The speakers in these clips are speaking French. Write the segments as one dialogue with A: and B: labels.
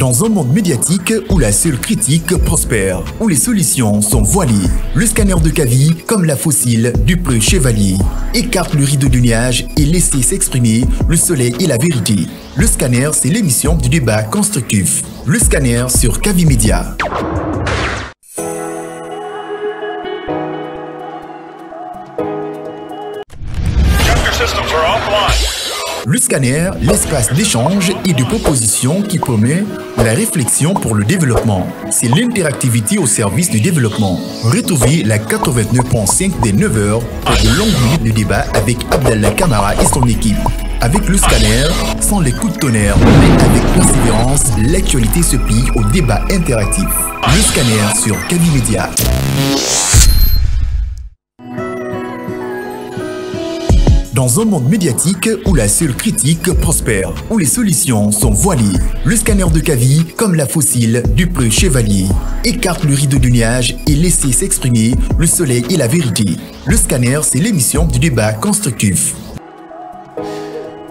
A: Dans un monde médiatique où la seule critique prospère, où les solutions sont voilées, le scanner de Kavi, comme la fossile du preux chevalier, écarte le rideau du nuage et laisse s'exprimer le soleil et la vérité. Le scanner, c'est l'émission du débat constructif. Le scanner sur Kavi Média. Le scanner, l'espace d'échange et de proposition qui promet la réflexion pour le développement. C'est l'interactivité au service du développement. Retrouvez la 89.5 des 9h pour de longues minutes de débat avec Abdallah Kamara et son équipe. Avec le scanner, sans les coups de tonnerre, mais avec persévérance, l'actualité se plie au débat interactif. Le scanner sur Kavi Média. Dans un monde médiatique où la seule critique prospère, où les solutions sont voilées, le scanner de Kavi, comme la fossile du preux chevalier, écarte le rideau du nuage et laisse s'exprimer le soleil et la vérité. Le scanner, c'est l'émission du débat constructif.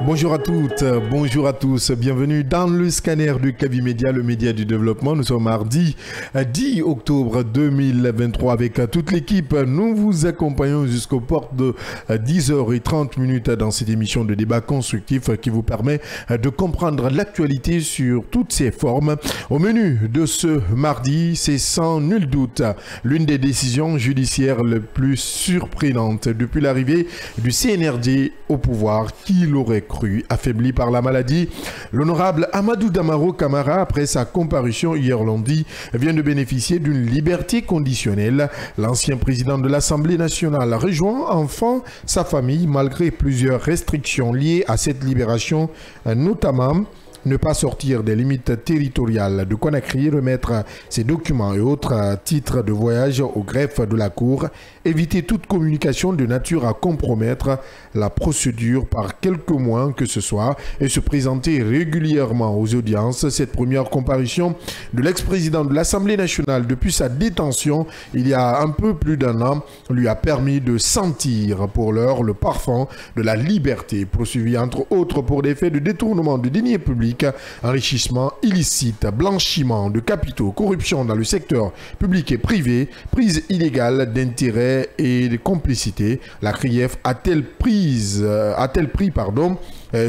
B: Bonjour à toutes, bonjour à tous, bienvenue dans le scanner de Kavi Média, le média du développement. Nous sommes mardi 10 octobre 2023 avec toute l'équipe. Nous vous accompagnons jusqu'aux portes de 10h30 dans cette émission de débat constructif qui vous permet de comprendre l'actualité sur toutes ses formes. Au menu de ce mardi, c'est sans nul doute l'une des décisions judiciaires les plus surprenantes depuis l'arrivée du CNRD au pouvoir. Qui l'aurait cru? Affaibli par la maladie, l'honorable Amadou Damaro Camara, après sa comparution hier lundi, vient de bénéficier d'une liberté conditionnelle. L'ancien président de l'Assemblée nationale rejoint enfin sa famille malgré plusieurs restrictions liées à cette libération, notamment ne pas sortir des limites territoriales de Conakry, remettre ses documents et autres titres de voyage au greffe de la Cour, éviter toute communication de nature à compromettre la procédure par quelque moyen que ce soit et se présenter régulièrement aux audiences. Cette première comparution de l'ex-président de l'Assemblée nationale depuis sa détention il y a un peu plus d'un an lui a permis de sentir pour l'heure le parfum de la liberté, poursuivi entre autres pour des faits de détournement de deniers publics, enrichissement illicite, blanchiment de capitaux, corruption dans le secteur public et privé, prise illégale d'intérêts et de complicité. La CRIEF a-t-elle pris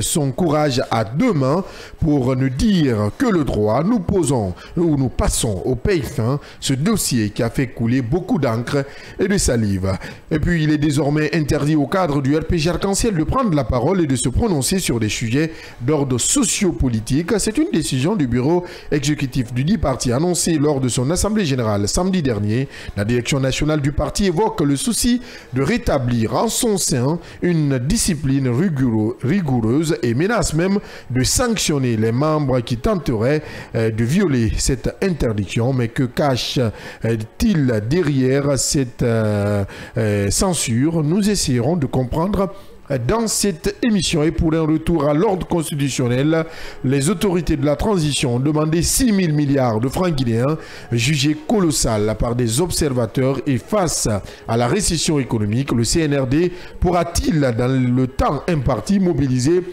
B: son courage à deux mains pour ne dire que le droit? Nous passons au paye fin ce dossier qui a fait couler beaucoup d'encre et de salive. Et puis il est désormais interdit au cadre du RPG Arc-en-Ciel de prendre la parole et de se prononcer sur des sujets d'ordre sociopolitique. C'est une décision du bureau exécutif du dit parti annoncée lors de son assemblée générale samedi dernier. La direction nationale du parti évoque le souci de rétablir en son sein une discipline rigoureuse et menace même de sanctionner les membres qui tenteraient de violer cette interdiction. Mais que cache-t-il derrière cette censure? Nous essayerons de comprendre dans cette émission. Et pour un retour à l'ordre constitutionnel, les autorités de la transition ont demandé 6 000 milliards de francs guinéens, jugés colossal par des observateurs. Et face à la récession économique, le CNRD pourra-t-il, dans le temps imparti, mobiliser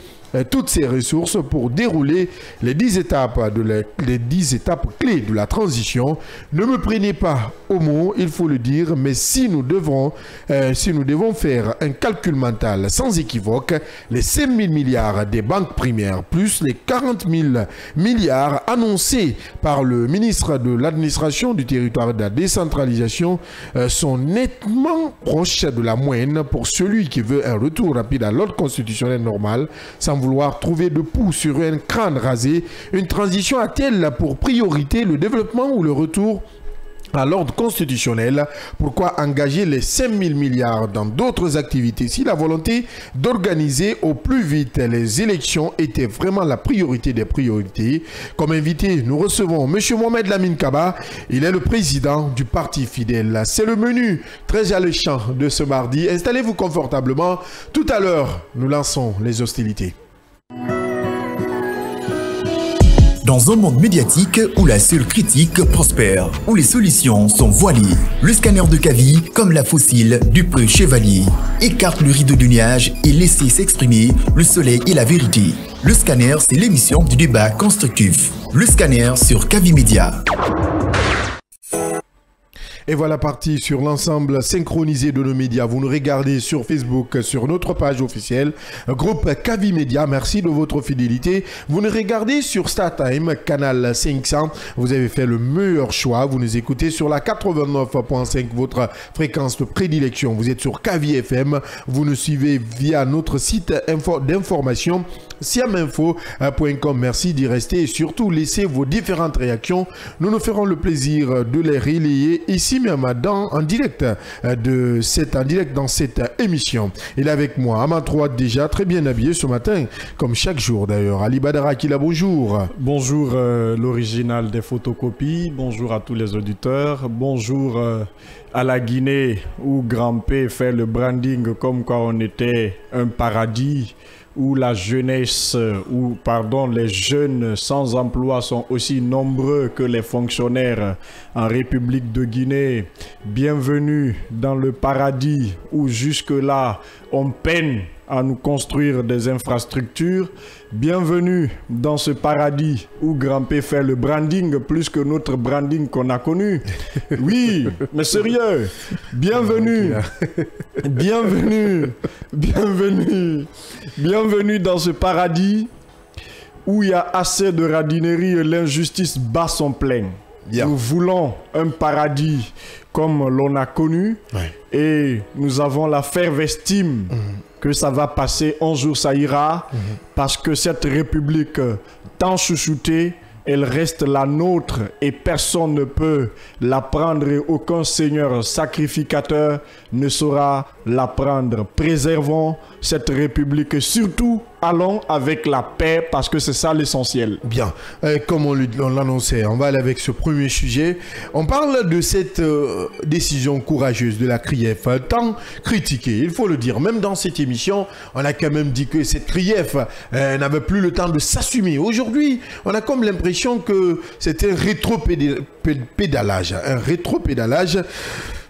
B: toutes ces ressources pour dérouler les 10 étapes clés de la transition? Ne me prenez pas au mot, il faut le dire, mais si nous devons faire un calcul mental sans équivoque, les 5 000 milliards des banques primaires plus les 40 000 milliards annoncés par le ministre de l'administration du territoire et de la décentralisation sont nettement proches de la moyenne pour celui qui veut un retour rapide à l'ordre constitutionnel normal sans vouloir trouver de pouls sur un crâne rasé. Une transition a-t-elle pour priorité le développement ou le retour à l'ordre constitutionnel? Pourquoi engager les 5 000 milliards dans d'autres activités si la volonté d'organiser au plus vite les élections était vraiment la priorité des priorités? Comme invité, nous recevons M. Mohamed Lamine Kaba. Il est le président du Parti Fidèle. C'est le menu très alléchant de ce mardi. Installez-vous confortablement. Tout à l'heure, nous lançons les hostilités.
A: Dans un monde médiatique où la seule critique prospère, où les solutions sont voilées, le scanner de Kavi, comme la fossile du peu chevalier, écarte le rideau du nuage et laisse s'exprimer le soleil et la vérité. Le scanner, c'est l'émission du débat constructif. Le scanner sur Kavi Média.
B: Et voilà parti sur l'ensemble synchronisé de nos médias. Vous nous regardez sur Facebook, sur notre page officielle, groupe Kavi Média. Merci de votre fidélité. Vous nous regardez sur StarTime, canal 500. Vous avez fait le meilleur choix. Vous nous écoutez sur la 89.5, votre fréquence de prédilection. Vous êtes sur Kavi FM. Vous nous suivez via notre site d'information siaminfo.com. Merci d'y rester et surtout laissez vos différentes réactions. Nous nous ferons le plaisir de les relayer ici même en direct dans cette émission. Il est avec moi à ma droite déjà très bien habillé ce matin, comme chaque jour d'ailleurs. Ali Badara Kila, bonjour.
C: Bonjour l'original des photocopies, bonjour à tous les auditeurs, bonjour à la Guinée où Grand P fait le branding comme quoi on était un paradis, où la jeunesse, les jeunes sans emploi sont aussi nombreux que les fonctionnaires en République de Guinée. Bienvenue dans le paradis où jusque-là on peine à nous construire des infrastructures. Bienvenue dans ce paradis où Grand P fait le branding plus que notre branding qu'on a connu. Oui, mais sérieux, bienvenue, bienvenue dans ce paradis où il y a assez de radinerie et l'injustice bat son plein. Bien. Nous voulons un paradis comme l'on a connu et nous avons la ferme estime que ça va passer, un jour ça ira, parce que cette république tant chouchoutée, elle reste la nôtre et personne ne peut la prendre et aucun seigneur sacrificateur ne saura la prendre. Préservons cette république et surtout allons avec la paix parce que c'est ça l'essentiel.
B: Bien, comme on l'annonçait, on va aller avec ce premier sujet. On parle de cette décision courageuse de la CRIEF, tant critiquée, il faut le dire. Même dans cette émission, on a quand même dit que cette CRIEF n'avait plus le temps de s'assumer. Aujourd'hui, on a comme l'impression que c'était un rétropédalage. Un rétropédalage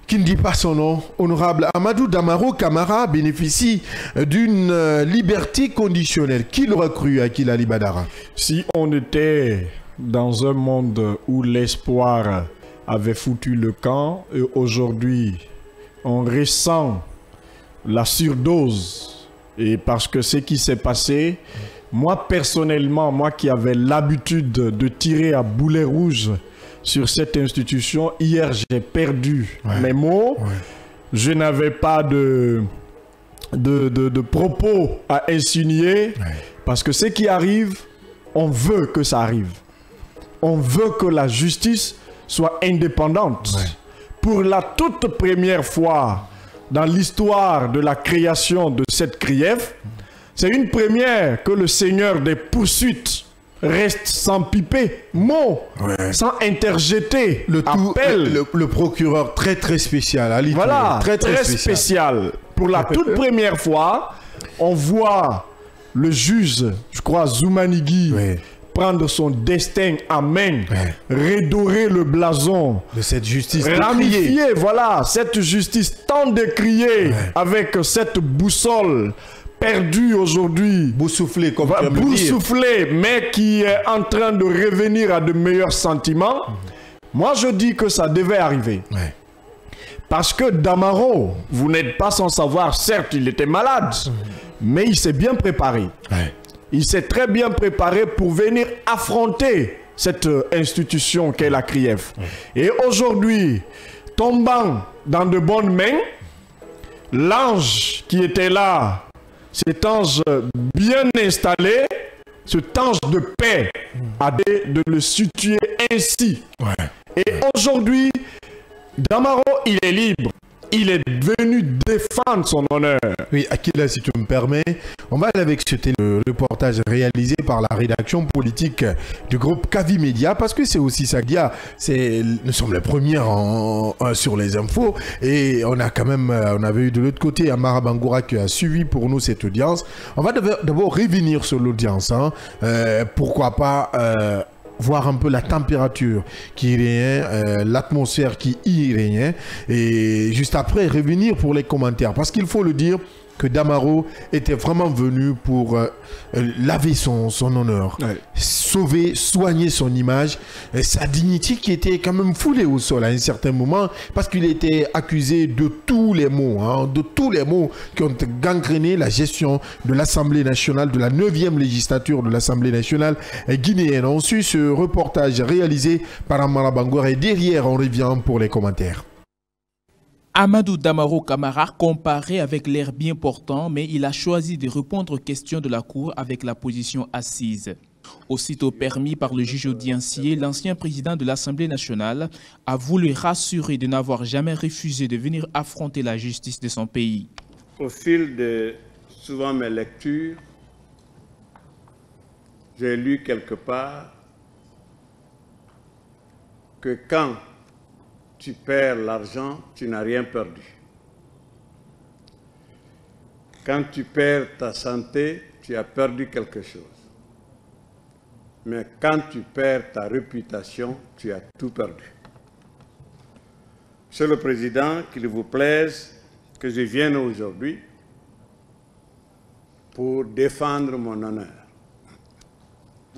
B: qui ne dit pas son nom. Honorable Amadou Damaro Camara bénéficie d'une liberté conditionnelle. Qui l'aurait cru à Ali Badara?
C: Si on était dans un monde où l'espoir avait foutu le camp et aujourd'hui on ressent la surdose, et parce que ce qui s'est passé, moi personnellement, moi qui avais l'habitude de tirer à boulet rouge sur cette institution, hier j'ai perdu mes mots. Je n'avais pas de propos à insinuer parce que ce qui arrive, on veut que ça arrive. On veut que la justice soit indépendante. Pour la toute première fois dans l'histoire de la création de cette CRIEF, c'est une première que le seigneur des poursuites reste sans piper mot, sans interjeter
B: le procureur très spécial. Ali,
C: voilà, très spécial. Pour la toute première fois, on voit le juge, je crois Zoumanigui, prendre son destin à main, redorer le blason
B: de cette justice,
C: ramifier, voilà, cette justice tant décriée avec cette boussole perdu aujourd'hui,
B: boussouflé,
C: mais qui est en train de revenir à de meilleurs sentiments. Moi, je dis que ça devait arriver. Parce que Damaro, vous n'êtes pas sans savoir, certes, il était malade, mais il s'est bien préparé. Il s'est très bien préparé pour venir affronter cette institution qu'est la CRIEF. Et aujourd'hui, tombant dans de bonnes mains, l'ange qui était là, cet ange bien installé, cet ange de paix, a de le situer ainsi. Et aujourd'hui, Damaro, il est libre. Il est venu défendre son honneur.
B: Oui, Akila, si tu me permets, on va aller avec ce reportage réalisé par la rédaction politique du groupe Kavi Média, parce que c'est aussi ça qu'il y a. Nous sommes les premiers sur les infos, et on a quand même, on avait eu de l'autre côté Amara Bangoura qui a suivi pour nous cette audience. On va d'abord revenir sur l'audience. Pourquoi pas voir un peu la température qui règne, l'atmosphère qui y règne, et juste après revenir pour les commentaires. Parce qu'il faut le dire que Damaro était vraiment venu pour laver son honneur, sauver, soigner son image, sa dignité qui était quand même foulée au sol à un certain moment, parce qu'il était accusé de tous les maux, de tous les maux qui ont gangréné la gestion de l'Assemblée nationale, de la 9e législature de l'Assemblée nationale guinéenne. On suit ce reportage réalisé par Amara Bangoura et derrière on revient pour les commentaires.
D: Amadou Damaro Camara comparait avec l'air bien portant, mais il a choisi de répondre aux questions de la Cour avec la position assise. Aussitôt permis par le juge audiencier, l'ancien président de l'Assemblée nationale a voulu rassurer de n'avoir jamais refusé de venir affronter la justice de son pays.
E: Au fil de souvent mes lectures, j'ai lu quelque part que quand tu perds l'argent, tu n'as rien perdu. Quand tu perds ta santé, tu as perdu quelque chose. Mais quand tu perds ta réputation, tu as tout perdu. Monsieur le Président, qu'il vous plaise que je vienne aujourd'hui pour défendre mon honneur.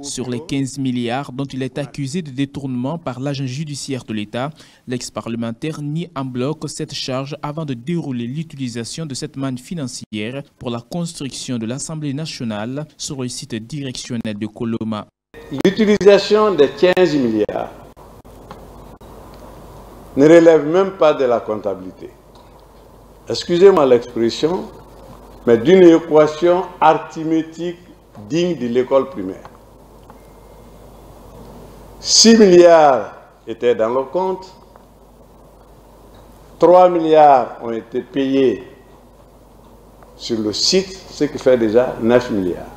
D: Sur les 15 milliards dont il est accusé de détournement par l'agent judiciaire de l'État, l'ex-parlementaire nie en bloc cette charge avant de dérouler l'utilisation de cette manne financière pour la construction de l'Assemblée nationale sur le site directionnel de Koloma.
E: L'utilisation des 15 milliards ne relève même pas de la comptabilité. Excusez-moi l'expression, mais d'une équation arithmétique digne de l'école primaire. 6 milliards étaient dans le compte, 3 milliards ont été payés sur le site, ce qui fait déjà 9 milliards.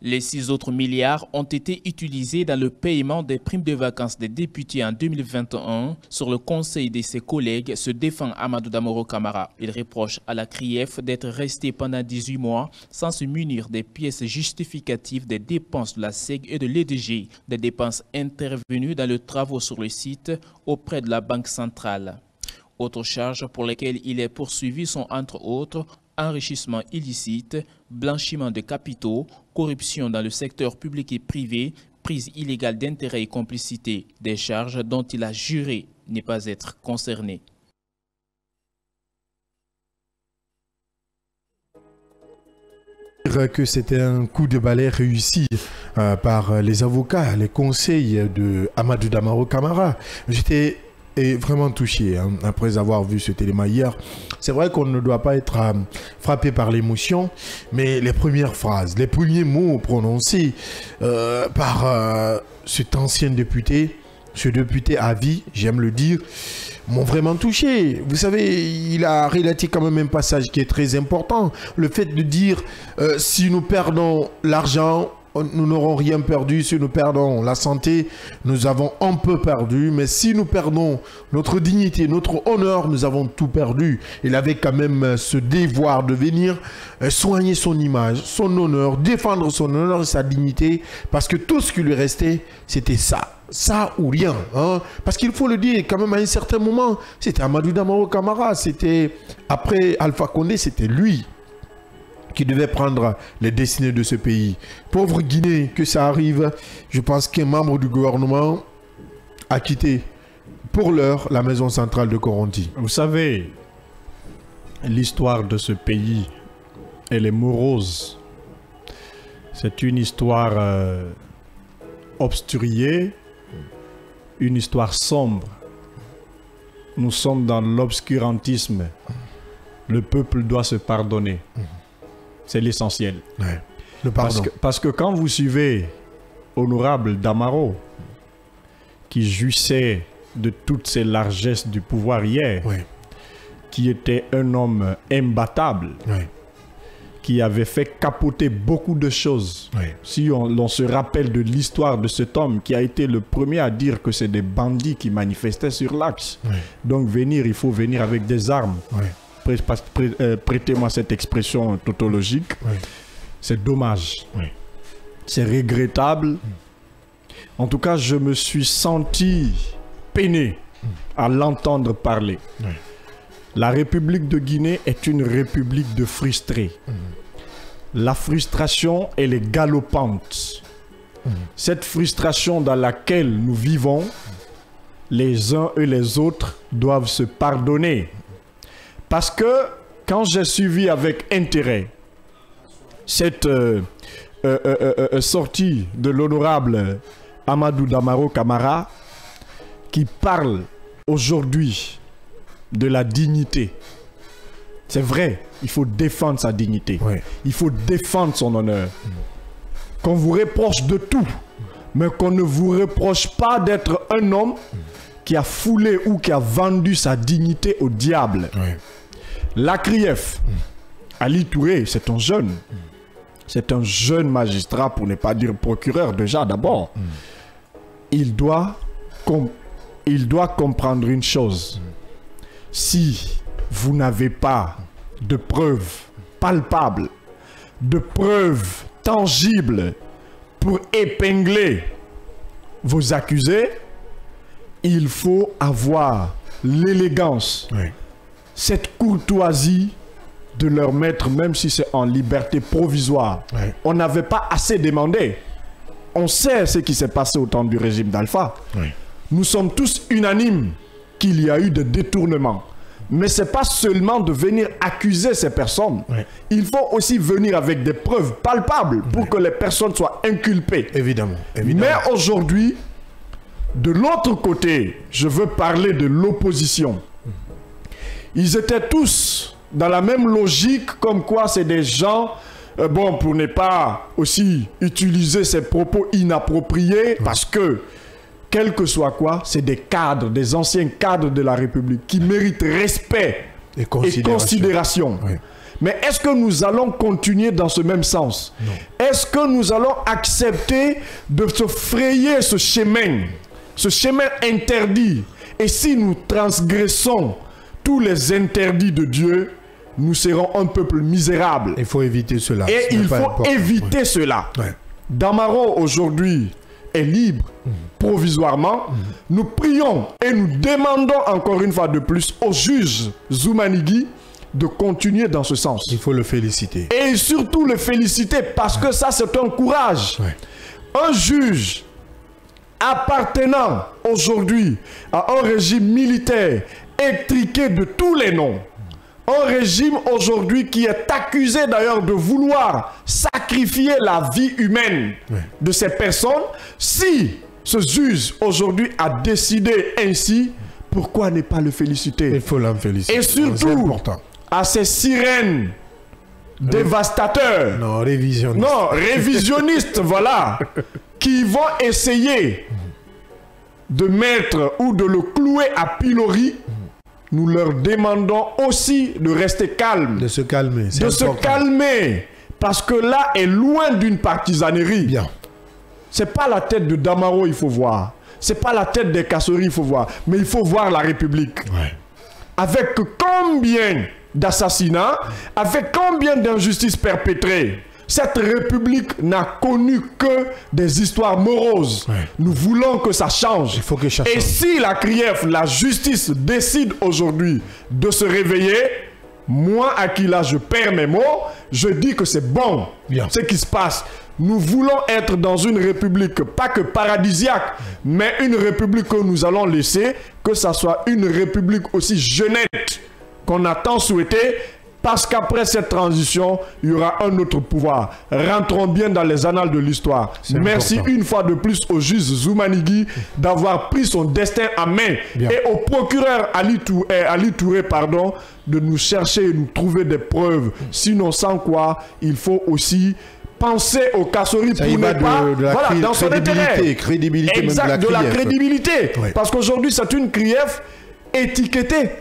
D: Les 6 autres milliards ont été utilisés dans le paiement des primes de vacances des députés en 2021. Sur le conseil de ses collègues se défend Amadou Damaro Camara. Il reproche à la CRIEF d'être resté pendant 18 mois sans se munir des pièces justificatives des dépenses de la SEG et de l'EDG, des dépenses intervenues dans les travaux sur le site auprès de la Banque centrale. Autres charges pour lesquelles il est poursuivi sont entre autres enrichissement illicite, blanchiment de capitaux, corruption dans le secteur public et privé, prise illégale d'intérêts et complicité, des charges dont il a juré ne pas être concerné.
B: Que c'était un coup de balai réussi par les avocats, les conseils de Amadou Damaro Camara. J'étais vraiment touché après avoir vu ce téléma hier. C'est vrai qu'on ne doit pas être frappé par l'émotion, mais les premières phrases, les premiers mots prononcés par cet ancien député, ce député à vie, j'aime le dire, m'ont vraiment touché. Vous savez, il a relaté quand même un passage qui est très important. Le fait de dire si nous perdons l'argent, nous n'aurons rien perdu. Si nous perdons la santé, nous avons un peu perdu. Mais si nous perdons notre dignité, notre honneur, nous avons tout perdu. Il avait quand même ce devoir de venir soigner son image, son honneur, défendre son honneur et sa dignité. Parce que tout ce qui lui restait, c'était ça. Ça ou rien. Parce qu'il faut le dire, quand même à un certain moment, c'était Amadou Damaro Camara. C'était, après Alpha Condé, c'était lui qui devait prendre les destinées de ce pays. Pauvre Guinée, que ça arrive, je pense qu'un membre du gouvernement a quitté pour l'heure la maison centrale de Koronti.
C: Vous savez, l'histoire de ce pays, elle est morose. C'est une histoire obstruée, une histoire sombre. Nous sommes dans l'obscurantisme. Le peuple doit se pardonner. C'est l'essentiel.
B: Ouais. Le pardon.
C: Parce que quand vous suivez Honorable Damaro, qui jouissait de toutes ces largesses du pouvoir hier, qui était un homme imbattable, qui avait fait capoter beaucoup de choses. Si l'on se rappelle de l'histoire de cet homme qui a été le premier à dire que c'est des bandits qui manifestaient sur l'axe. Donc il faut venir avec des armes. Prêtez-moi cette expression tautologique. C'est dommage. C'est regrettable. En tout cas, je me suis senti peiné à l'entendre parler. La République de Guinée est une république de frustrés. La frustration, elle est galopante. Cette frustration dans laquelle nous vivons, les uns et les autres doivent se pardonner. Parce que quand j'ai suivi avec intérêt cette sortie de l'honorable Amadou Damaro Camara, qui parle aujourd'hui de la dignité. C'est vrai, il faut défendre sa dignité. Il faut défendre son honneur. Qu'on vous reproche de tout, mais qu'on ne vous reproche pas d'être un homme qui a foulé ou qui a vendu sa dignité au diable. La CRIEF, Ali Touré, c'est un jeune. C'est un jeune magistrat, pour ne pas dire procureur déjà d'abord. Il doit comprendre une chose. Si vous n'avez pas de preuves palpables, de preuves tangibles pour épingler vos accusés, il faut avoir l'élégance, cette courtoisie de leur mettre, même si c'est en liberté provisoire. On n'avait pas assez demandé. On sait ce qui s'est passé au temps du régime d'Alpha. Nous sommes tous unanimes qu'il y a eu des détournements. Mais ce n'est pas seulement de venir accuser ces personnes. Il faut aussi venir avec des preuves palpables pour que les personnes soient inculpées.
B: Évidemment.
C: Mais aujourd'hui, de l'autre côté, je veux parler de l'opposition. Ils étaient tous dans la même logique, comme quoi c'est des gens, bon, pour ne pas aussi utiliser ces propos inappropriés, parce que, quel que soit quoi, c'est des cadres, des anciens cadres de la République qui méritent respect et considération. Mais est-ce que nous allons continuer dans ce même sens? Est-ce que nous allons accepter de se frayer ce chemin interdit? Et si nous transgressons tous les interdits de Dieu, nous serons un peuple misérable.
B: Il faut éviter cela.
C: Et il faut éviter cela. Damaro aujourd'hui est libre provisoirement. Nous prions et nous demandons encore une fois de plus au juge Zoumanigui de continuer dans ce sens.
B: Il faut le féliciter.
C: Et surtout le féliciter parce que ça c'est un courage. Un juge appartenant aujourd'hui à un régime militaire étriqué de tous les noms. Un régime aujourd'hui qui est accusé d'ailleurs de vouloir sacrifier la vie humaine de ces personnes. Si ce juge aujourd'hui a décidé ainsi, pourquoi ne pas le féliciter?
B: Il faut l'en féliciter.
C: Et surtout à ces sirènes dévastateurs.
B: Non, révisionnistes.
C: Non, révisionnistes, voilà. Qui vont essayer de mettre ou de le clouer à pilori. Nous leur demandons aussi de rester calmes.
B: De se calmer.
C: De se calmer. Parce que là est loin d'une partisanerie.
B: Bien.
C: C'est pas la tête de Damaro il faut voir. C'est pas la tête des Kassory il faut voir. Mais il faut voir la République. Avec combien d'assassinats, avec combien d'injustices perpétrées. Cette République n'a connu que des histoires moroses. Nous voulons que ça change.
B: Il faut que ça change.
C: Et si la CRIEF, la justice décide aujourd'hui de se réveiller, moi, Akila, je perds mes mots, je dis que c'est bon ce qui se passe. Nous voulons être dans une république, pas que paradisiaque, mais une république que nous allons laisser, que ça soit une république aussi jeunette qu'on a tant souhaité. Parce qu'après cette transition, il y aura un autre pouvoir. Rentrons bien dans les annales de l'histoire. Merci une fois de plus au juge Zoumanigui d'avoir pris son destin en main. Et au procureur Ali Touré, pardon, de nous chercher et nous trouver des preuves. Sinon, sans quoi, il faut aussi penser au Kassory pour ne pas... Voilà, dans son intérêt.
B: Crédibilité
C: exact, de la crédibilité. Parce qu'aujourd'hui, c'est une CRIEF étiquetée.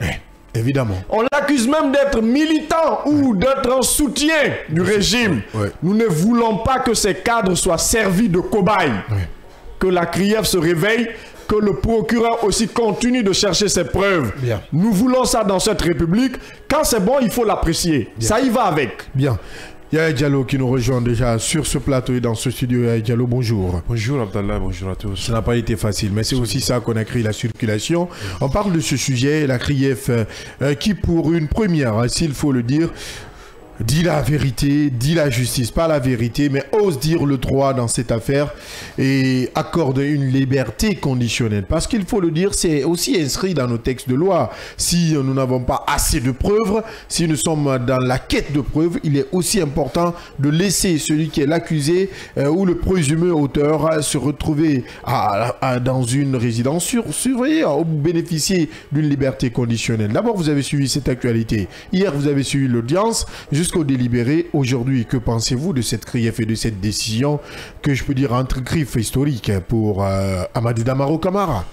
B: Évidemment.
C: On l'accuse même d'être militant ou d'être en soutien du régime. Nous ne voulons pas que ces cadres soient servis de cobayes. Que la CRIEF se réveille, que le procureur aussi continue de chercher ses preuves. Nous voulons ça dans cette République. Quand c'est bon, il faut l'apprécier. Ça y va avec.
B: Bien. Yaya Diallo qui nous rejoint déjà sur ce plateau et dans ce studio. Yaya Diallo, bonjour.
F: Bonjour Abdallah, bonjour à tous.
B: Ça n'a pas été facile, mais c'est aussi ça qu'on a créé la circulation. On parle de ce sujet, la CRIEF, qui pour une première, s'il faut le dire, dit la vérité, dit la justice, pas la vérité, mais ose dire le droit dans cette affaire et accorde une liberté conditionnelle. Parce qu'il faut le dire, c'est aussi inscrit dans nos textes de loi. Si nous n'avons pas assez de preuves, si nous sommes dans la quête de preuves, il est aussi important de laisser celui qui est l'accusé ou le présumé auteur se retrouver dans une résidence surveillée ou bénéficier d'une liberté conditionnelle. D'abord, vous avez suivi cette actualité. Hier, vous avez suivi l'audience jusqu'au délibéré. Aujourd'hui, que pensez-vous de cette CRIEF et de cette décision que je peux dire entre griffes historique pour Amadou Damaro Camara?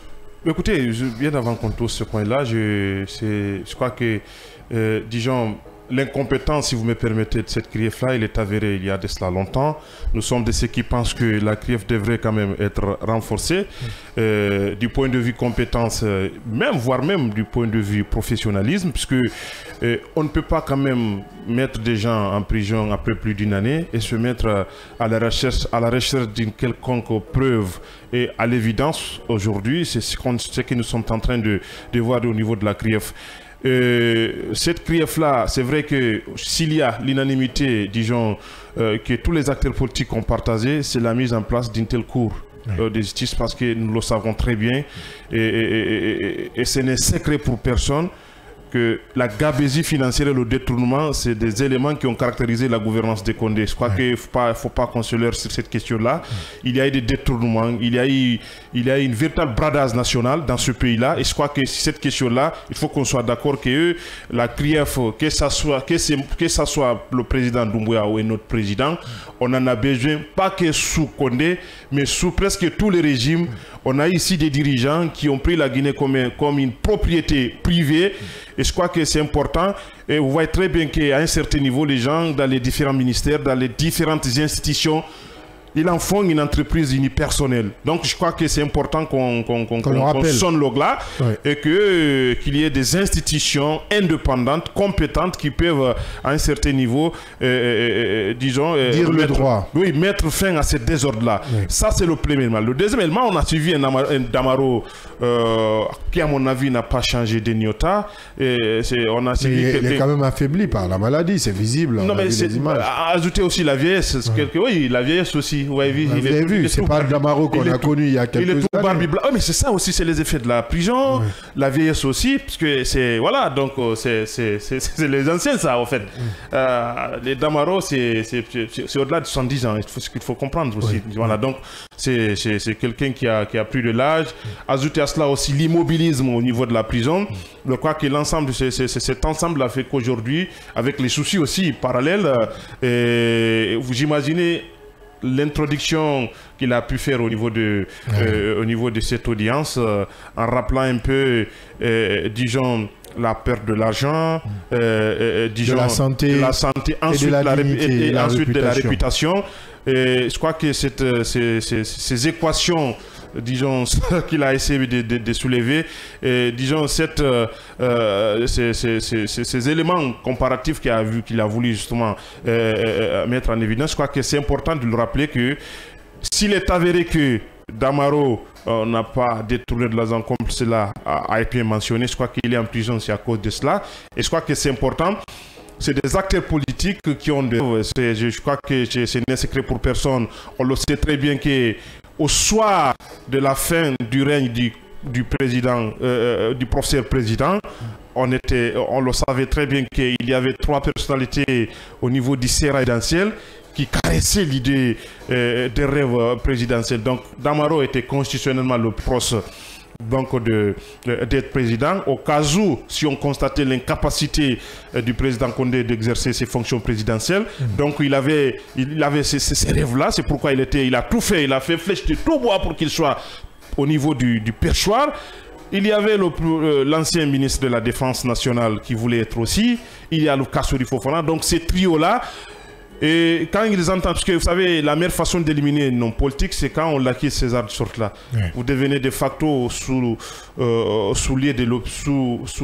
F: Écoutez, bien avant qu'on touche ce point-là, je crois que, disons, l'incompétence, si vous me permettez, de cette CRIEF-là, il est avéré il y a de cela longtemps. Nous sommes de ceux qui pensent que la CRIEF devrait quand même être renforcée du point de vue compétence, voire même du point de vue professionnalisme, puisque on ne peut pas quand même mettre des gens en prison après plus d'une année et se mettre à la recherche d'une quelconque preuve. Et à l'évidence, aujourd'hui, c'est ce que nous sommes en train de voir au niveau de la CRIEF. Cette CRIEF-là, c'est vrai que s'il y a l'unanimité, disons, que tous les acteurs politiques ont partagé, c'est la mise en place d'une telle cour de justice, parce que nous le savons très bien et ce n'est secret pour personne que la gabegie financière et le détournement, c'est des éléments qui ont caractérisé la gouvernance de Condé. Je crois qu'il ne faut pas qu'on se leurre sur cette question-là. Il y a eu des détournements, il y a eu une véritable bradage nationale dans ce pays-là. Et je crois que cette question-là, il faut qu'on soit d'accord que la CRIEF, que ça soit le président Doumbouya ou un autre président, on en a besoin, pas que sous Condé, mais sous presque tous les régimes. On a ici des dirigeants qui ont pris la Guinée comme une propriété privée. Et je crois que c'est important. Et vous voyez très bien qu'à un certain niveau, les gens dans les différents ministères, dans les différentes institutions, ils en font une entreprise unipersonnelle. Donc je crois que c'est important qu'on sonne le glas et qu'il y ait des institutions indépendantes, compétentes, qui peuvent à un certain niveau, disons,
B: dire le droit.
F: Oui, mettre fin à ce désordre-là. Oui. Ça, c'est le premier élément. Le deuxième élément, on a suivi un Damaro qui, à mon avis, n'a pas changé de iota.
B: Il est quand même affaibli par la maladie, c'est visible.
F: Non, mais c'est ajouter aussi la vieillesse. Oui, la vieillesse aussi. Vous avez vu, c'est pas le Damaro qu'on a connu il y a quelques années. Oh, mais c'est ça aussi, c'est les effets de la prison, la vieillesse aussi, parce que c'est, voilà, donc c'est les anciens, ça, en fait. Les Damaro, c'est au-delà de 70 ans, c'est ce qu'il faut comprendre aussi. Voilà, donc c'est quelqu'un qui a pris de l'âge. Ajouter à cela aussi l'immobilisme au niveau de la prison. Je crois que l'ensemble, cet ensemble a fait qu'aujourd'hui, avec les soucis aussi parallèles, vous imaginez l'introduction qu'il a pu faire au niveau de cette audience, en rappelant un peu, disons, la perte de l'argent, disons, de la santé, ensuite de la réputation. Et je crois que ces équations, disons, qu'il a essayé de soulever, et, disons, ces éléments comparatifs qu'il a voulu justement mettre en évidence, je crois que c'est important de le rappeler que s'il est avéré que Damaro n'a pas détourné de l'argent comme cela a été mentionné, je crois qu'il est en prison, c'est à cause de cela. Et je crois que c'est important. C'est des acteurs politiques qui ont je crois que c'est un secret pour personne. On le sait très bien qu'au soir de la fin du règne du président, du professeur président, on le savait très bien qu'il y avait 3 personnalités au niveau du sérail présidentiel qui caressaient l'idée des rêves présidentiels. Donc Damaro était constitutionnellement le proche d'être président, au cas où, si on constatait l'incapacité du président Condé d'exercer ses fonctions présidentielles. Donc il avait ces rêves-là, c'est pourquoi il a tout fait, il a fait flèche de tout bois pour qu'il soit au niveau du perchoir. Il y avait l'ancien ministre de la Défense nationale qui voulait être aussi, il y a le Kassouri Fofana, donc ces trios-là, Et quand ils entendent, parce que vous savez, la meilleure façon d'éliminer non politique, c'est quand on l'acquiert ces armes de sorte-là. Ouais. Vous devenez de facto sous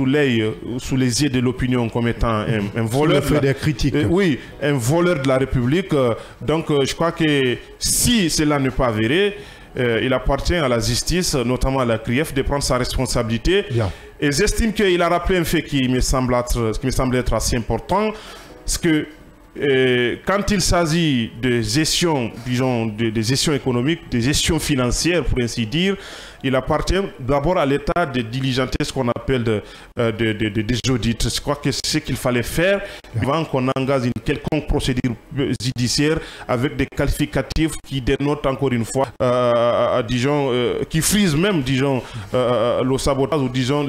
F: les yeux de l'opinion comme étant un voleur.
B: Des critiques.
F: Oui, un voleur de la République. Donc, je crois que si cela n'est pas avéré, il appartient à la justice, notamment à la CRIEF, de prendre sa responsabilité. Bien. Et j'estime qu'il a rappelé un fait qui me semble être assez important, c'est que quand il s'agit de gestion, disons, de gestion économique, de gestion financière, pour ainsi dire, il appartient d'abord à l'État de diligenter ce qu'on appelle des audits. Je crois que c'est ce qu'il fallait faire avant qu'on engage une quelconque procédure judiciaire avec des qualificatifs qui dénotent encore une fois, disons, qui frisent même, disons, le sabotage ou disons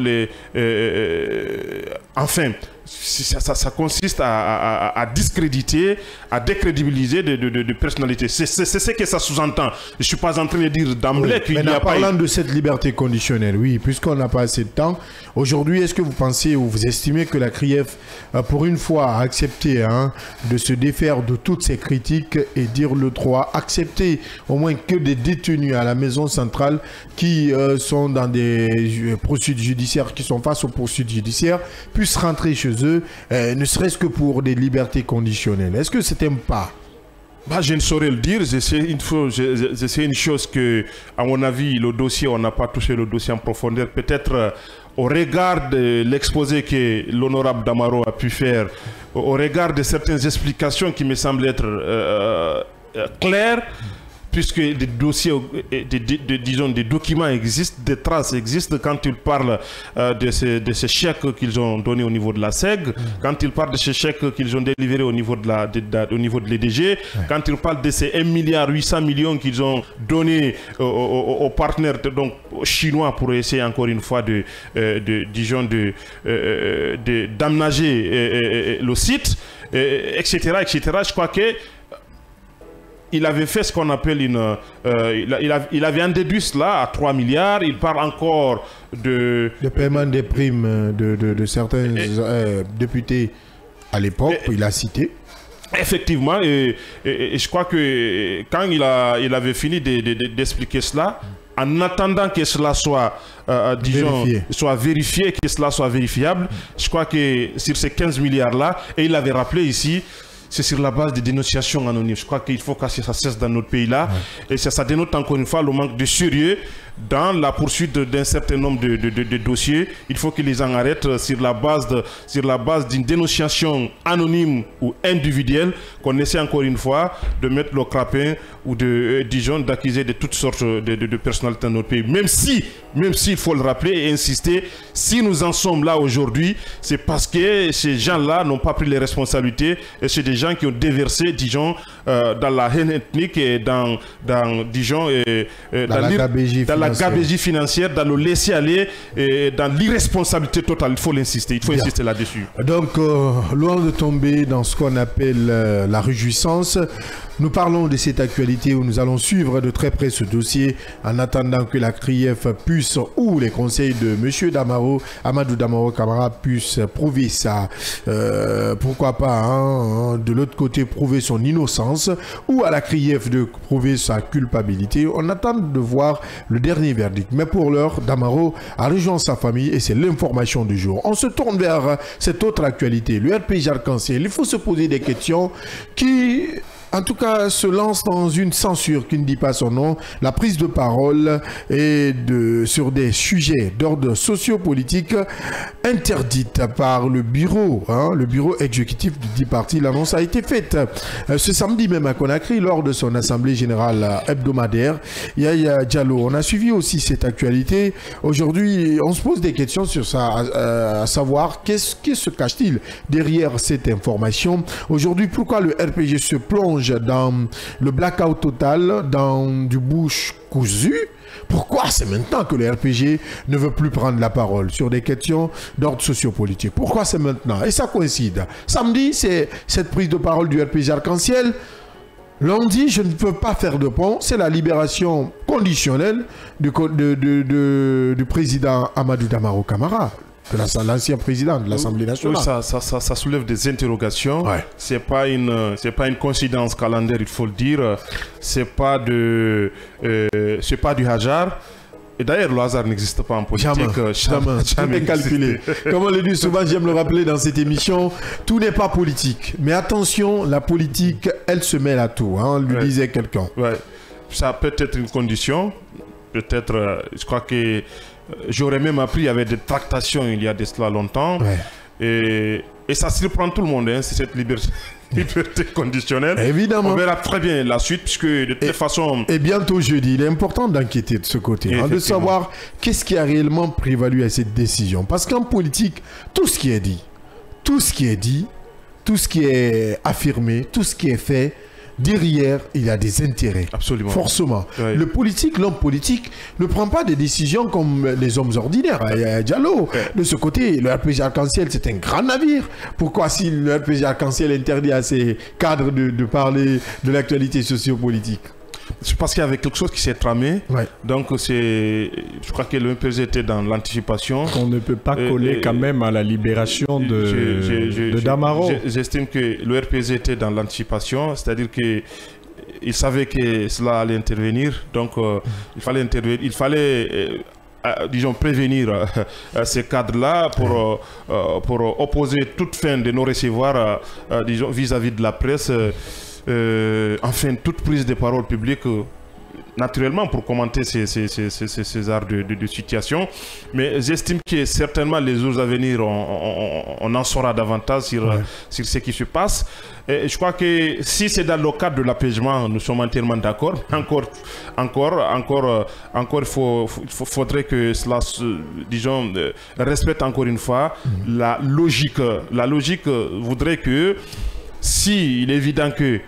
F: enfin. Ça consiste à discréditer, à décrédibiliser de personnalités. C'est ce que ça sous-entend. Je ne suis pas en train de dire d'emblée qu'il n'y a pas...
B: Parlant de cette liberté conditionnelle, oui, puisqu'on n'a pas assez de temps, aujourd'hui, est-ce que vous pensez ou vous estimez que la CRIEF, pour une fois, a accepté de se défaire de toutes ces critiques et dire le droit, accepter au moins que des détenus à la maison centrale qui sont dans des poursuites judiciaires, qui sont face aux poursuites judiciaires, puissent rentrer chez eux, ne serait-ce que pour des libertés conditionnelles? Est-ce que c'est un pas?
F: Je ne saurais le dire. C'est une chose que, à mon avis, le dossier, on n'a pas touché le dossier en profondeur. Peut-être au regard de l'exposé que l'honorable Damaro a pu faire, au regard de certaines explications qui me semblent être claires, puisque des dossiers, disons, des documents existent, des traces existent. Quand ils parlent de ces chèques qu'ils ont donnés au niveau de la SEG, quand ils parlent de ces chèques qu'ils ont délivrés au niveau de l'EDG, quand ils parlent de ces 1,8 milliard qu'ils ont donnés aux partenaires donc, chinois pour essayer encore une fois d'aménager le site, etc., etc. Je crois que il avait fait ce qu'on appelle il avait un déduit cela à 3 milliards. Il parle encore de
B: paiement des primes de certains députés à l'époque, il a cité.
F: Effectivement, et je crois que quand il avait fini d'expliquer cela, en attendant que cela soit, vérifié, que cela soit vérifiable, je crois que sur ces 15 milliards-là, et il avait rappelé ici, c'est sur la base des dénonciations anonymes. Je crois qu'il faut que ça cesse dans notre pays-là. Et ça dénote encore une fois le manque de sérieux dans la poursuite d'un certain nombre de dossiers. Il faut qu'ils les en arrêtent sur la base d'une dénonciation anonyme ou individuelle qu'on essaie encore une fois de mettre le crapin ou d'accuser de toutes sortes de personnalités dans notre pays. Même si, il faut le rappeler et insister, si nous en sommes là aujourd'hui, c'est parce que ces gens-là n'ont pas pris les responsabilités et c'est des gens qui ont déversé, disons, dans la haine ethnique et dans la gabegie financière, dans le laisser-aller et dans l'irresponsabilité totale. Il faut l'insister, insister là-dessus.
B: Donc, loin de tomber dans ce qu'on appelle la réjouissance, nous parlons de cette actualité où nous allons suivre de très près ce dossier en attendant que la CRIEF puisse, ou les conseils de M. Amadou Damaro Camara puissent prouver ça. Pourquoi pas, de l'autre côté, prouver son innocence, ou à la CRIEF de prouver sa culpabilité. On attend de voir le dernier verdict. Mais pour l'heure, Damaro a rejoint sa famille et c'est l'information du jour. On se tourne vers cette autre actualité, le RPG Arc-en-Ciel. Il faut se poser des questions qui... en tout cas, se lance dans une censure qui ne dit pas son nom, la prise de parole sur des sujets d'ordre sociopolitique interdite par le bureau exécutif du dit parti. L'annonce a été faite ce samedi même à Conakry lors de son assemblée générale hebdomadaire. Yaya Diallo, on a suivi aussi cette actualité. Aujourd'hui, on se pose des questions sur ça, à savoir qu'est-ce qui se cache-t-il derrière cette information. Aujourd'hui, pourquoi le RPG se plonge dans le blackout total, dans du bouche cousue? Pourquoi c'est maintenant que le RPG ne veut plus prendre la parole sur des questions d'ordre sociopolitique? Pourquoi c'est maintenant? Et ça coïncide. Samedi, c'est cette prise de parole du RPG Arc-en-Ciel. Lundi, je ne peux pas faire de pont. C'est la libération conditionnelle du président Amadou Damaro Camara. l'ancien président de l'Assemblée nationale.
F: Oui, ça soulève des interrogations.
B: Ouais.
F: C'est pas une coïncidence calendaire, il faut le dire. C'est pas du hasard. Et d'ailleurs, le hasard n'existe pas en politique.
B: Jamais. Tout est calculé. Comme on le dit souvent, j'aime le rappeler dans cette émission, tout n'est pas politique. Mais attention, la politique, elle se mêle à tout. Hein, lui disait quelqu'un.
F: Ouais. Ça peut être une condition. Peut-être, je crois que j'aurais même appris, il y avait des tractations il y a de cela longtemps. Ouais. Et ça surprend tout le monde, hein, c'est cette liberté conditionnelle.
B: Évidemment.
F: On verra très bien la suite, puisque de toute façon...
B: Et bientôt jeudi, il est important d'inquiéter de ce côté, hein, de savoir qu'est-ce qui a réellement prévalu à cette décision. Parce qu'en politique, tout ce qui est dit, tout ce qui est affirmé, tout ce qui est fait, derrière, il y a des intérêts.
F: Absolument.
B: Forcément. Oui. L'homme politique, ne prend pas des décisions comme les hommes ordinaires. Il y a Diallo. De ce côté, le RPG Arc-en-Ciel, c'est un grand navire. Pourquoi, si le RPG Arc-en-Ciel interdit à ses cadres de parler de l'actualité sociopolitique?
F: C'est parce qu'il y avait quelque chose qui s'est tramé. Ouais. Donc, je crois que le MPG était dans l'anticipation.
C: On ne peut pas coller quand même à la libération de Damaro.
F: J'estime que le RPG était dans l'anticipation, c'est-à-dire qu'il savait que cela allait intervenir. Donc, il fallait intervenir. Il fallait... disons, prévenir ces cadres-là pour opposer toute fin de non-recevoir disons, vis-à-vis de la presse. Enfin, toute prise de parole publique, naturellement, pour commenter ces arts de situation. Mais j'estime que certainement les jours à venir, on en saura davantage sur ce qui se passe. Et je crois que si c'est dans le cadre de l'apaisement, nous sommes entièrement d'accord. Encore, il faudrait que cela, disons, respecte encore une fois la logique. La logique voudrait que, si il est évident que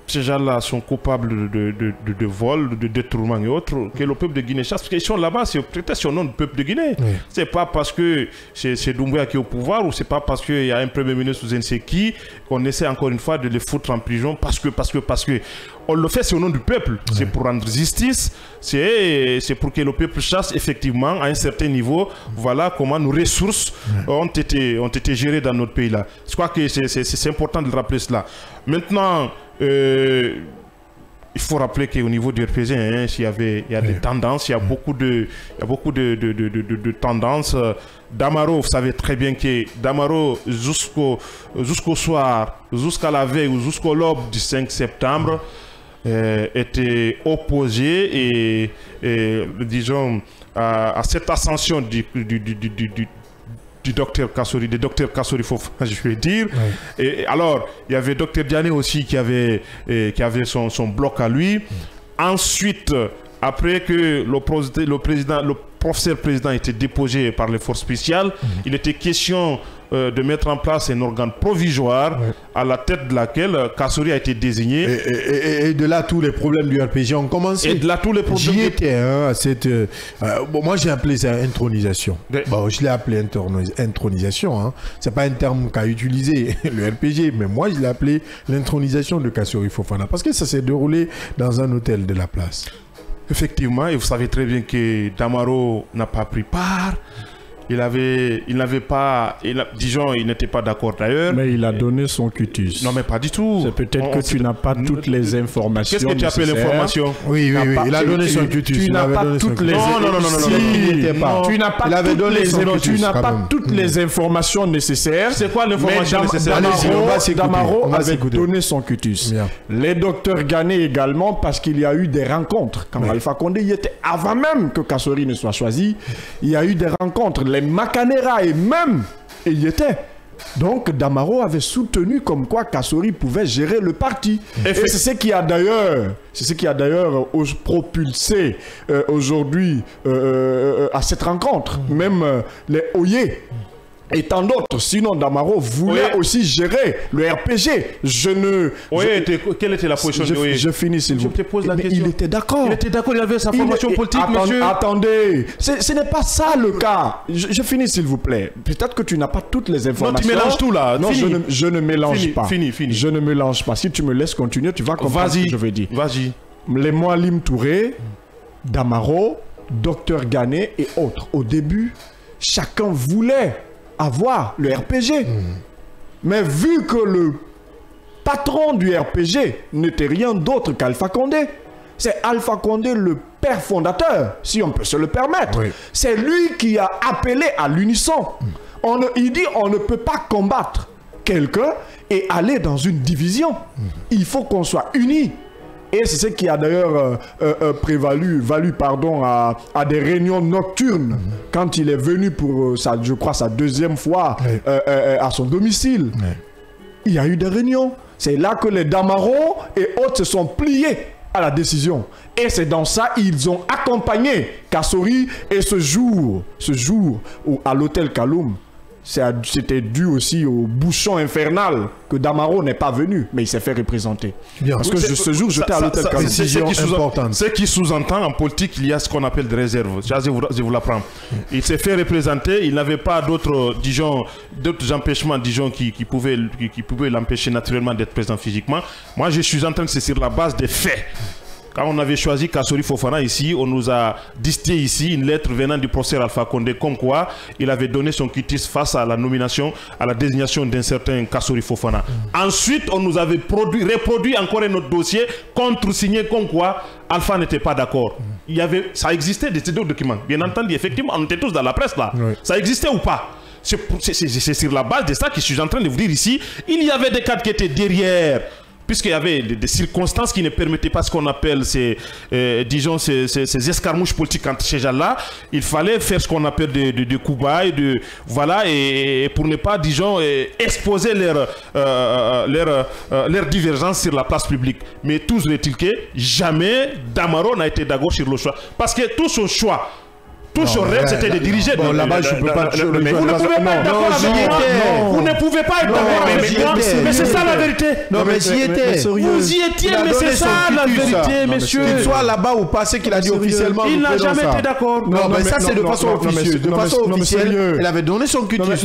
F: ces gens-là sont coupables de vol, de détournement et autres, que le peuple de Guinée chasse, parce qu'ils sont là-bas, c'est peut-être son nom du peuple de Guinée. Oui. C'est pas parce que c'est Doumbouya qui est au pouvoir, ou c'est pas parce qu'il y a un premier ministre ou je ne sais qui, qu'on essaie encore une fois de les foutre en prison, parce que on le fait, c'est au nom du peuple. Oui. C'est pour rendre justice, c'est pour que le peuple chasse effectivement à un certain niveau. Voilà comment nos ressources ont été gérées dans notre pays-là. Je crois que c'est important de rappeler cela. Maintenant, il faut rappeler qu'au niveau du RPG, hein, il y a des tendances, il y a beaucoup de tendances. Damaro, vous savez très bien que Damaro, jusqu'au soir, jusqu'à la veille ou jusqu'au l'aube du 5 septembre, était opposé et disons à cette ascension du docteur Kassori, des docteurs Kassori, je vais dire. Oui. Et alors, il y avait docteur Diané aussi qui avait son bloc à lui. Ensuite, après que le professeur président était déposé par les forces spéciales, il était question de mettre en place un organe provisoire à la tête de laquelle Kassori a été désigné.
B: Et de là, tous les problèmes du RPG ont commencé.
F: Et de là, tous les problèmes...
B: J'y étais, à cette... moi, j'ai appelé ça intronisation. Bon, je l'ai appelé intronisation. Hein. C'est pas un terme qu'a utilisé le RPG, mais moi, je l'ai appelé l'intronisation de Kassori Fofana, parce que ça s'est déroulé dans un hôtel de la place.
F: Effectivement, et vous savez très bien que Damaro n'a pas pris part. Il n'était pas d'accord d'ailleurs.
C: Mais il a donné son cutus.
F: Non, mais pas du tout.
C: C'est peut-être que tu n'as pas toutes les informations.
F: Qu'est-ce que tu appelles l'information?
B: Oui, il a donné son cutus.
C: Tu n'as pas toutes les informations. Tu n'as pas toutes les informations nécessaires.
F: C'est quoi l'information nécessaire?
C: Damaro avait donné son cutus. Les docteurs Ghané également, parce qu'il y a eu des rencontres. Quand Alpha Condé y était, avant même que Kassori ne soit choisi, il y a eu des rencontres. Les Makanera et même il y était. Donc Damaro avait soutenu comme quoi Kassori pouvait gérer le parti. Et c'est ce qui a d'ailleurs propulsé aujourd'hui à cette rencontre. Même les Oye et tant d'autres. Sinon, Damaro voulait aussi gérer le RPG.
F: Quelle était la position de Oye?
C: Je finis, s'il vous plaît.
F: Je te pose la question.
C: Il était d'accord.
F: Il était d'accord, il avait sa formation politique, monsieur.
C: Attendez, ce n'est pas ça le cas. Je finis, s'il vous plaît. Peut-être que tu n'as pas toutes les informations.
F: Non, tu mélanges tout là.
C: Non, je ne mélange pas.
F: Fini.
C: Je ne mélange pas. Si tu me laisses continuer, tu vas comprendre ce que je veux dire.
F: Vas-y.
C: Les Moualim Touré, Damaro, Docteur Ghané et autres. Au début, chacun voulait avoir le RPG. Mais vu que le patron du RPG n'était rien d'autre qu'Alpha Condé, c'est Alpha Condé le père fondateur, si on peut se le permettre. Oui. C'est lui qui a appelé à l'unisson. Il dit on ne peut pas combattre quelqu'un et aller dans une division. Il faut qu'on soit unis. Et c'est ce qui a d'ailleurs valu à des réunions nocturnes quand il est venu pour, je crois, sa deuxième fois à son domicile. Il y a eu des réunions. C'est là que les Damaro et autres se sont pliés à la décision. Et c'est dans ça ils ont accompagné Kassori. Et ce jour à l'hôtel Kaloum, c'était dû aussi au bouchon infernal que Damaro n'est pas venu, mais il s'est fait représenter. Bien. Parce que ce jour, j'étais à l'hôtel Kaloum.
F: C'est ce qui sous-entend en politique, il y a ce qu'on appelle des réserves. Je vous l'apprends. Il s'est fait représenter, il n'avait pas d'autres empêchements, disons, qui pouvaient l'empêcher naturellement d'être présent physiquement. Moi, je suis en train de c'est sur la base des faits. Quand on avait choisi Kassori Fofana ici, on nous a distillé ici une lettre venant du professeur Alpha Condé comme quoi il avait donné son quitus face à la nomination, à la désignation d'un certain Kassori Fofana. Ensuite, on nous avait reproduit encore un autre dossier contre-signé comme quoi Alpha n'était pas d'accord. Ça existait des documents. Bien entendu, effectivement, on était tous dans la presse là. Oui. Ça existait ou pas? C'est sur la base de ça que je suis en train de vous dire ici. Il y avait des cadres qui étaient derrière. Puisqu'il y avait des circonstances qui ne permettaient pas ce qu'on appelle ces escarmouches politiques entre ces gens-là, il fallait faire ce qu'on appelle des coups bas, voilà, et pour ne pas, disons, exposer leur divergence sur la place publique. Mais toujours est-il que jamais Damaro n'a été d'accord sur le choix. Parce que tout son choix, tout son rêve, c'était de diriger.
B: Bon, là-bas, je ne peux pas.
F: Vous ne pouvez pas être d'accord avec moi. Vous ne pouvez pas être d'accord avec moi. Mais c'est ça la vérité.
B: Non, mais j'y étais.
F: Vous y étiez, mais c'est ça la vérité, messieurs.
B: Qu'il soit là-bas ou pas, c'est qu'il a dit officiellement.
F: Il n'a jamais été d'accord.
B: Non, mais ça, c'est de façon officieuse. De façon officielle, il avait donné son cutus.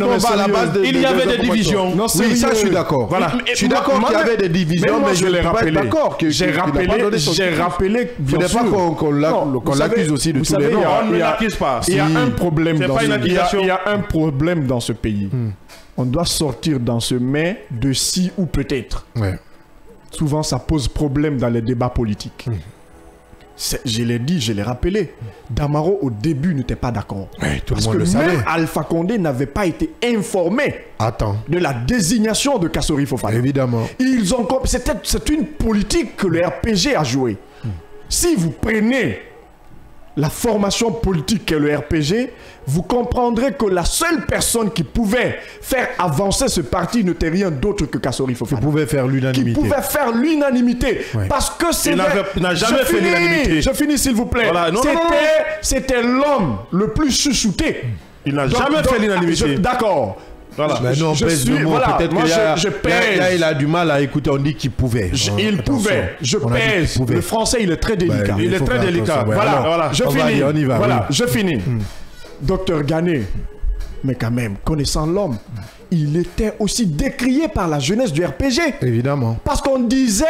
F: Il y avait des divisions.
B: Oui, ça, je suis d'accord. Je suis d'accord qu'il y avait des divisions, mais je ne l'ai pas d'accord.
C: J'ai rappelé.
B: Il ne faudrait pas qu'on l'accuse aussi de tous les noms.
C: Il y a un problème dans ce pays. On doit sortir dans ce mais de si ou peut-être. Ouais. Souvent, ça pose problème dans les débats politiques. Je l'ai dit, je l'ai rappelé. Damaro, au début, n'était pas d'accord.
B: Ouais, tout le monde le savait.
C: Même Alpha Condé n'avait pas été informé de la désignation de Kassori Fofana.
B: Évidemment.
C: C'est une politique que le RPG a jouée. Si vous prenez la formation politique qu'est le RPG, vous comprendrez que la seule personne qui pouvait faire avancer ce parti n'était rien d'autre que Kassori Fofana.
B: Qui pouvait faire l'unanimité.
C: Qui pouvait faire l'unanimité. Ouais. Parce que c'est...
F: Il n'a jamais fait l'unanimité.
C: Je finis s'il vous plaît. Voilà. C'était l'homme le plus chouchouté.
F: Il n'a jamais fait l'unanimité.
C: D'accord.
B: Voilà. Mais non, peut-être qu'il a du mal à écouter. On dit qu'il pouvait.
C: Il pouvait. Je pèse. Le français, il est très délicat.
F: Il est très délicat.
C: Voilà. Je finis.
B: On y va.
C: Voilà. Je finis. Docteur Ghané, mais quand même, connaissant l'homme, il était aussi décrié par la jeunesse du RPG.
B: Évidemment.
C: Parce qu'on disait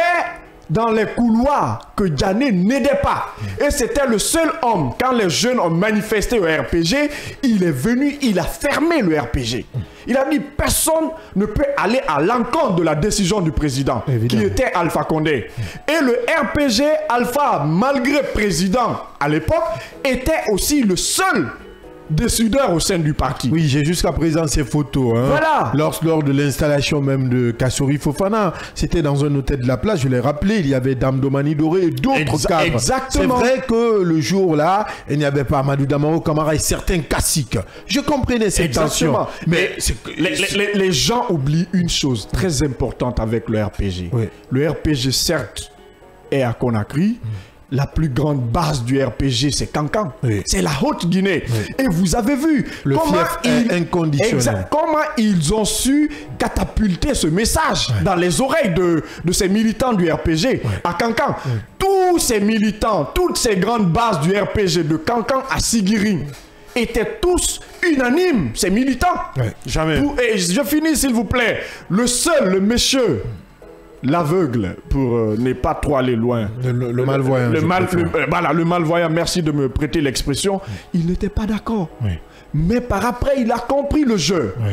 C: dans les couloirs que Ghané n'aidait pas. Et c'était le seul homme, quand les jeunes ont manifesté au RPG, il est venu, il a fermé le RPG. Il a dit personne ne peut aller à l'encontre de la décision du président, qui était Alpha Condé. Et le RPG, Alpha, malgré président à l'époque, était aussi le seul décideur au sein du parti.
B: Oui, j'ai jusqu'à présent ces photos. Hein.
C: Voilà.
B: Lors de l'installation même de Kassori Fofana, c'était dans un hôtel de la place, je l'ai rappelé, il y avait Dame Domani Doré et d'autres cadres.
C: Exactement.
B: C'est vrai que le jour-là, il n'y avait pas Amadou Damaro Camara et certains caciques. Je comprenais cette tension.
C: Mais les gens oublient une chose très importante avec le RPG. Oui. Le RPG, certes, est à Conakry. La plus grande base du RPG, c'est Kankan. Oui. C'est la Haute-Guinée. Oui. Et vous avez vu
B: le fief est inconditionnel.
C: Comment ils ont su catapulter ce message dans les oreilles de ces militants du RPG à Kankan. Tous ces militants, toutes ces grandes bases du RPG de Kankan à Sigiri étaient tous unanimes, ces militants.
F: Jamais.
C: Et je finis s'il vous plaît. Le monsieur l'aveugle, pour ne pas trop aller loin.
B: Le malvoyant.
C: Voilà, le malvoyant, merci de me prêter l'expression. Il n'était pas d'accord.
B: Oui.
C: Mais par après, il a compris le jeu.
B: Oui.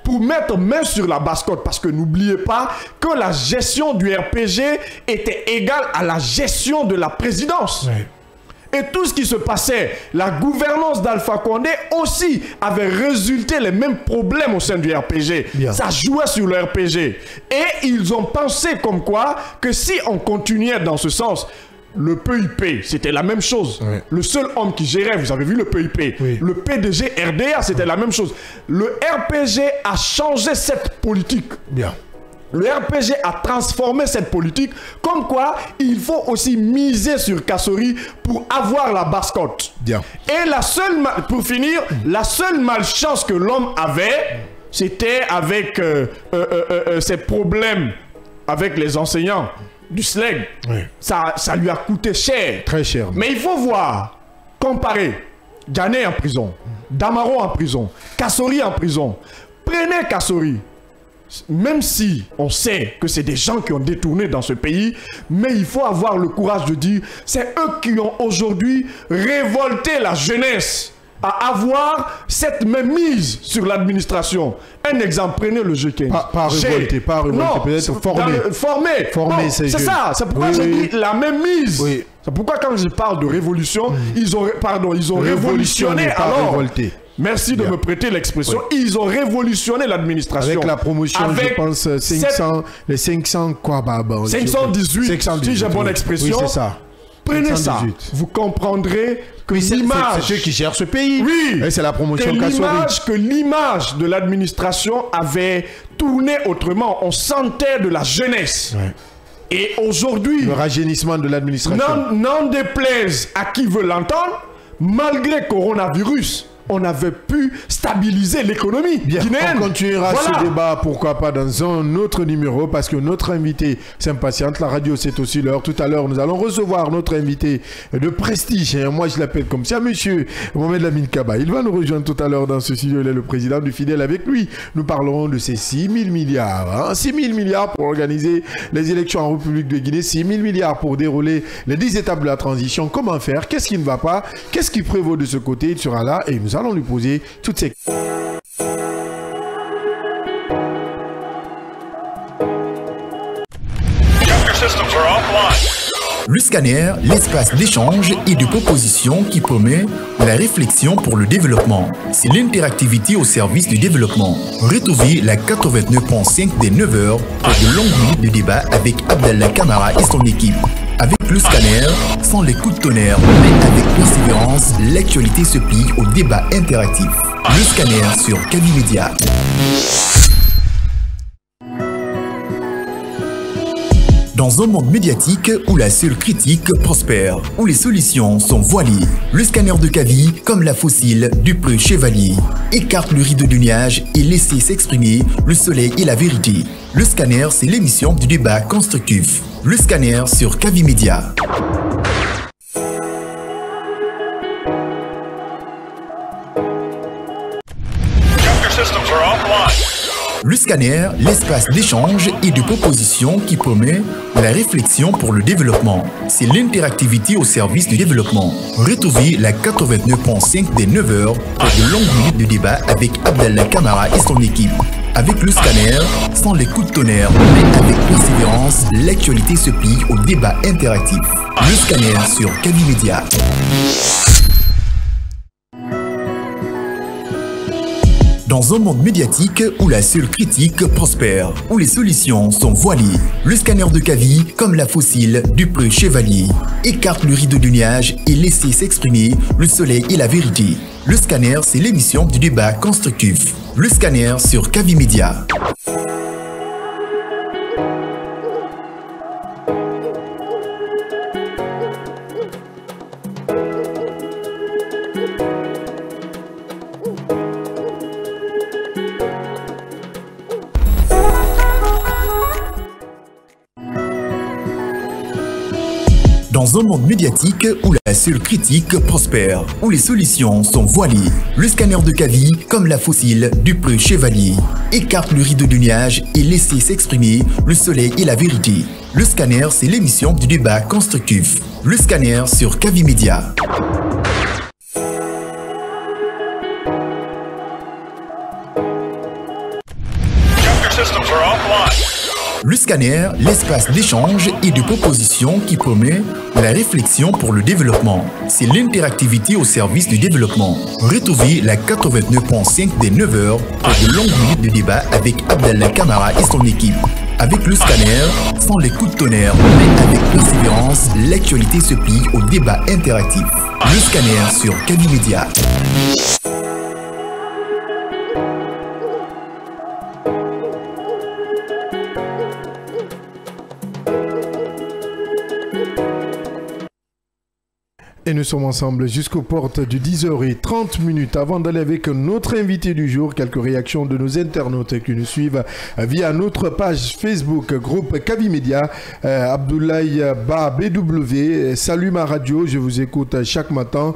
C: Pour mettre main sur la bascotte, parce que n'oubliez pas que la gestion du RPG était égale à la gestion de la présidence.
B: Oui.
C: Et tout ce qui se passait, la gouvernance d'Alpha Condé aussi avait résulté les mêmes problèmes au sein du RPG.
B: Bien.
C: Ça jouait sur le RPG. Et ils ont pensé comme quoi que si on continuait dans ce sens, le PIP, c'était la même chose.
B: Oui.
C: Le seul homme qui gérait, vous avez vu le PIP,
B: Oui.
C: le PDG RDA, c'était la même chose. Le RPG a changé cette politique.
B: Bien.
C: Le RPG a transformé cette politique, comme quoi il faut aussi miser sur Kassori pour avoir la bascotte.
B: Bien.
C: Et la seule, pour finir, la seule malchance que l'homme avait, c'était avec ses problèmes avec les enseignants du SLEG.
B: Oui.
C: Ça lui a coûté cher.
B: Très cher.
C: Mais il faut voir, comparer, Djané en prison, Damaro en prison, Kassori en prison. Prenez Kassori. Même si on sait que c'est des gens qui ont détourné dans ce pays, mais il faut avoir le courage de dire, c'est eux qui ont aujourd'hui révolté la jeunesse à avoir cette même mise sur l'administration. Un exemple, prenez le jeu Kenji.
B: Pas révolté, peut-être formé.
C: Formé, c'est ça. C'est pourquoi j'ai dit la même mise.
B: Oui.
C: C'est pourquoi quand je parle de révolution, ils ont révolutionné alors.
B: Révolté.
C: Merci de me prêter l'expression. Oui. Ils ont révolutionné l'administration.
B: Avec la promotion, je pense, 500, les 500 quoi,
C: 518, si j'ai bonne expression.
B: Oui, c'est ça.
C: Prenez 518. Ça. Vous comprendrez que l'image...
B: C'est ceux qui gèrent ce pays.
C: Oui.
B: Et c'est la promotion
C: que l'image de l'administration avait tourné autrement. On sentait de la jeunesse. Ouais. Et aujourd'hui...
B: Le rajeunissement de l'administration.
C: N'en déplaise à qui veut l'entendre, malgré coronavirus, on avait pu stabiliser l'économie guinéenne.
B: On continuera ce débat, pourquoi pas, dans un autre numéro, parce que notre invité s'impatiente. La radio, c'est aussi l'heure. Tout à l'heure, nous allons recevoir notre invité de prestige. Moi, je l'appelle comme ça, monsieur Mohamed Lamine Kaba. Il va nous rejoindre tout à l'heure dans ce studio. Il est le président du Fidèle. Avec lui, nous parlerons de ces 6 000 milliards. 6 000 milliards pour organiser les élections en République de Guinée. 6 000 milliards pour dérouler les 10 étapes de la transition. Comment faire? Qu'est-ce qui ne va pas? Qu'est-ce qui prévaut de ce côté? Il sera là et nous allons lui poser toutes ces...
A: Le scanner, l'espace d'échange et de proposition qui promet la réflexion pour le développement. C'est l'interactivité au service du développement. Retrouvez la 89.5 des 9h pour de longues minutes de débat avec Abdallah Kamara et son équipe. Avec le scanner, sans les coups de tonnerre, mais avec persévérance, l'actualité se plie au débat interactif. Le scanner sur Kavi Média. Dans un monde médiatique où la seule critique prospère, où les solutions sont voilées, le scanner de Kavi, comme la fossile du preux chevalier, écarte le rideau du nuage et laisse s'exprimer le soleil et la vérité. Le scanner, c'est l'émission du débat constructif. Le scanner sur Kavi Média. Le scanner, l'espace d'échange et de proposition qui promet la réflexion pour le développement. C'est l'interactivité au service du développement. Retrouvez la 89.5 des 9h pour de longues minutes de débat avec Abdallah Kamara et son équipe. Avec le scanner, sans les coups de tonnerre, mais avec persévérance, l'actualité se plie au débat interactif. Le scanner sur Kavi Média. Dans un monde médiatique où la seule critique prospère, où les solutions sont voilées, le scanner de Kavi, comme la fossile du preux chevalier, écarte le rideau du nuage et laisse s'exprimer le soleil et la vérité. Le scanner, c'est l'émission du débat constructif. Le scanner sur Kavi Média. Dans un monde médiatique où la seule critique prospère, où les solutions sont voilées, le scanner de Kavi, comme la fossile du preux chevalier, écarte le rideau du nuage et laisse s'exprimer le soleil et la vérité. Le scanner, c'est l'émission du débat constructif. Le scanner sur Kavi Média. Le scanner, l'espace d'échange et de proposition qui promet la réflexion pour le développement. C'est l'interactivité au service du développement. Retrouvez la 89.5 des 9h pour de longues minutes de débat avec Abdallah Kamara et son équipe. Avec le scanner, sans les coups de tonnerre, mais avec persévérance, l'actualité se plie au débat interactif. Le scanner sur Kavi Média.
B: Et nous sommes ensemble jusqu'aux portes du 10h30 avant d'aller avec notre invité du jour. Quelques réactions de nos internautes qui nous suivent via notre page Facebook, groupe Kavi Média. Abdoulaye Ba BW, salut ma radio, je vous écoute chaque matin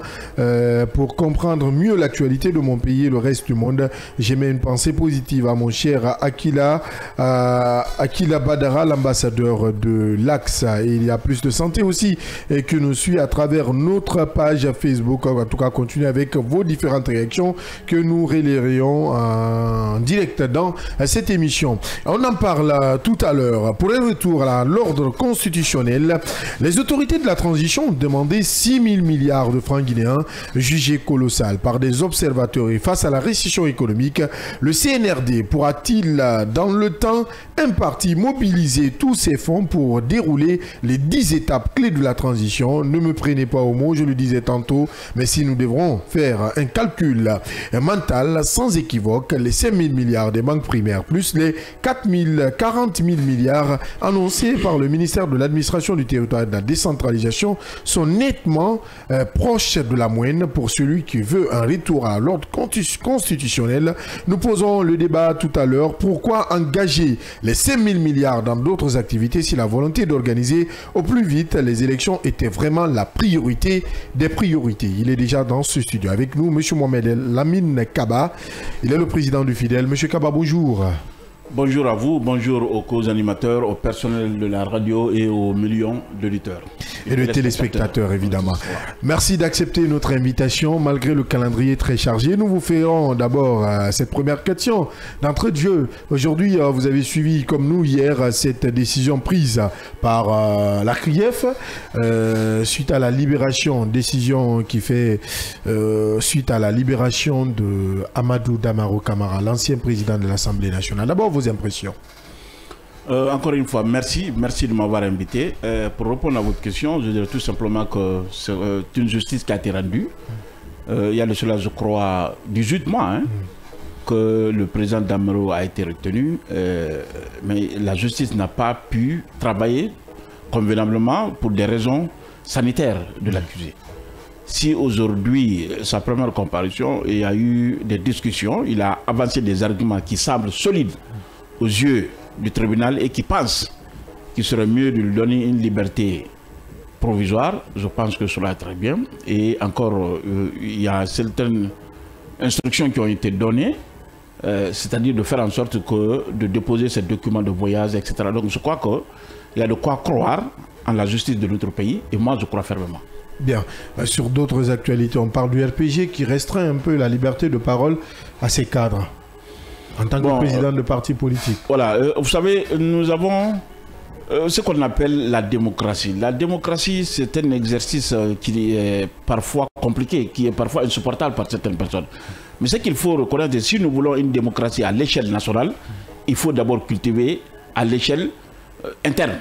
B: pour comprendre mieux l'actualité de mon pays et le reste du monde. J'émets une pensée positive à mon cher Akila Badara, l'ambassadeur de l'Axe. Et il y a plus de santé aussi et qui nous suit à travers notre page Facebook. En tout cas, continuez avec vos différentes réactions que nous relayerons en direct dans cette émission. On en parle tout à l'heure. Pour un retour à l'ordre constitutionnel, les autorités de la transition ont demandé 6 000 milliards de francs guinéens, jugés colossal par des observateurs. Et face à la récession économique, le CNRD pourra-t-il, dans le temps imparti, mobiliser tous ses fonds pour dérouler les 10 étapes clés de la transition? Ne me prenez pas au mot, je le disais tantôt, mais si nous devrons faire un calcul mental sans équivoque, les 5 000 milliards des banques primaires plus les 40 000 milliards annoncés par le ministère de l'Administration du Territoire et de la Décentralisation sont nettement proches de la moyenne pour celui qui veut un retour à l'ordre constitutionnel. Nous posons le débat tout à l'heure. Pourquoi engager les 5 000 milliards dans d'autres activités si la volonté d'organiser au plus vite les élections était vraiment la priorité des priorités? Il est déjà dans ce studio avec nous, M. Mohamed Lamine Kaba. Il est le président du Fidèle. M. Kaba, bonjour.
G: Bonjour à vous, bonjour aux co-animateurs, au personnel de la radio et aux millions d'auditeurs.
B: Et de téléspectateurs, évidemment. Merci d'accepter notre invitation, malgré le calendrier très chargé. Nous vous ferons d'abord cette première question d'entrée de jeu. Aujourd'hui, vous avez suivi, comme nous, hier, cette décision prise par la CRIEF, suite à la libération, décision qui fait suite à la libération de Amadou Damaro Camara, l'ancien président de l'Assemblée nationale. D'abord, vos impressions.
G: Encore une fois, merci de m'avoir invité. Pour répondre à votre question, je dirais tout simplement que c'est une justice qui a été rendue. Il y a de cela, je crois, 18 mois que le président Damaro a été retenu, mais la justice n'a pas pu travailler convenablement pour des raisons sanitaires de l'accusé. Si aujourd'hui, sa première comparution, il y a eu des discussions, il a avancé des arguments qui semblent solides aux yeux du tribunal et qui pense qu'il serait mieux de lui donner une liberté provisoire, je pense que cela est très bien. Et encore, il y a certaines instructions qui ont été données, c'est-à-dire de faire en sorte que de déposer ces documents de voyage, etc. Donc je crois qu'il y a de quoi croire en la justice de notre pays, et moi je crois fermement.
B: Bien. Sur d'autres actualités, on parle du RPG qui restreint un peu la liberté de parole à ses cadres. En tant que président de parti politique.
G: Voilà, vous savez, nous avons ce qu'on appelle la démocratie. La démocratie, c'est un exercice qui est parfois compliqué, qui est parfois insupportable par certaines personnes. Mais ce qu'il faut reconnaître, si nous voulons une démocratie à l'échelle nationale, il faut d'abord cultiver à l'échelle interne.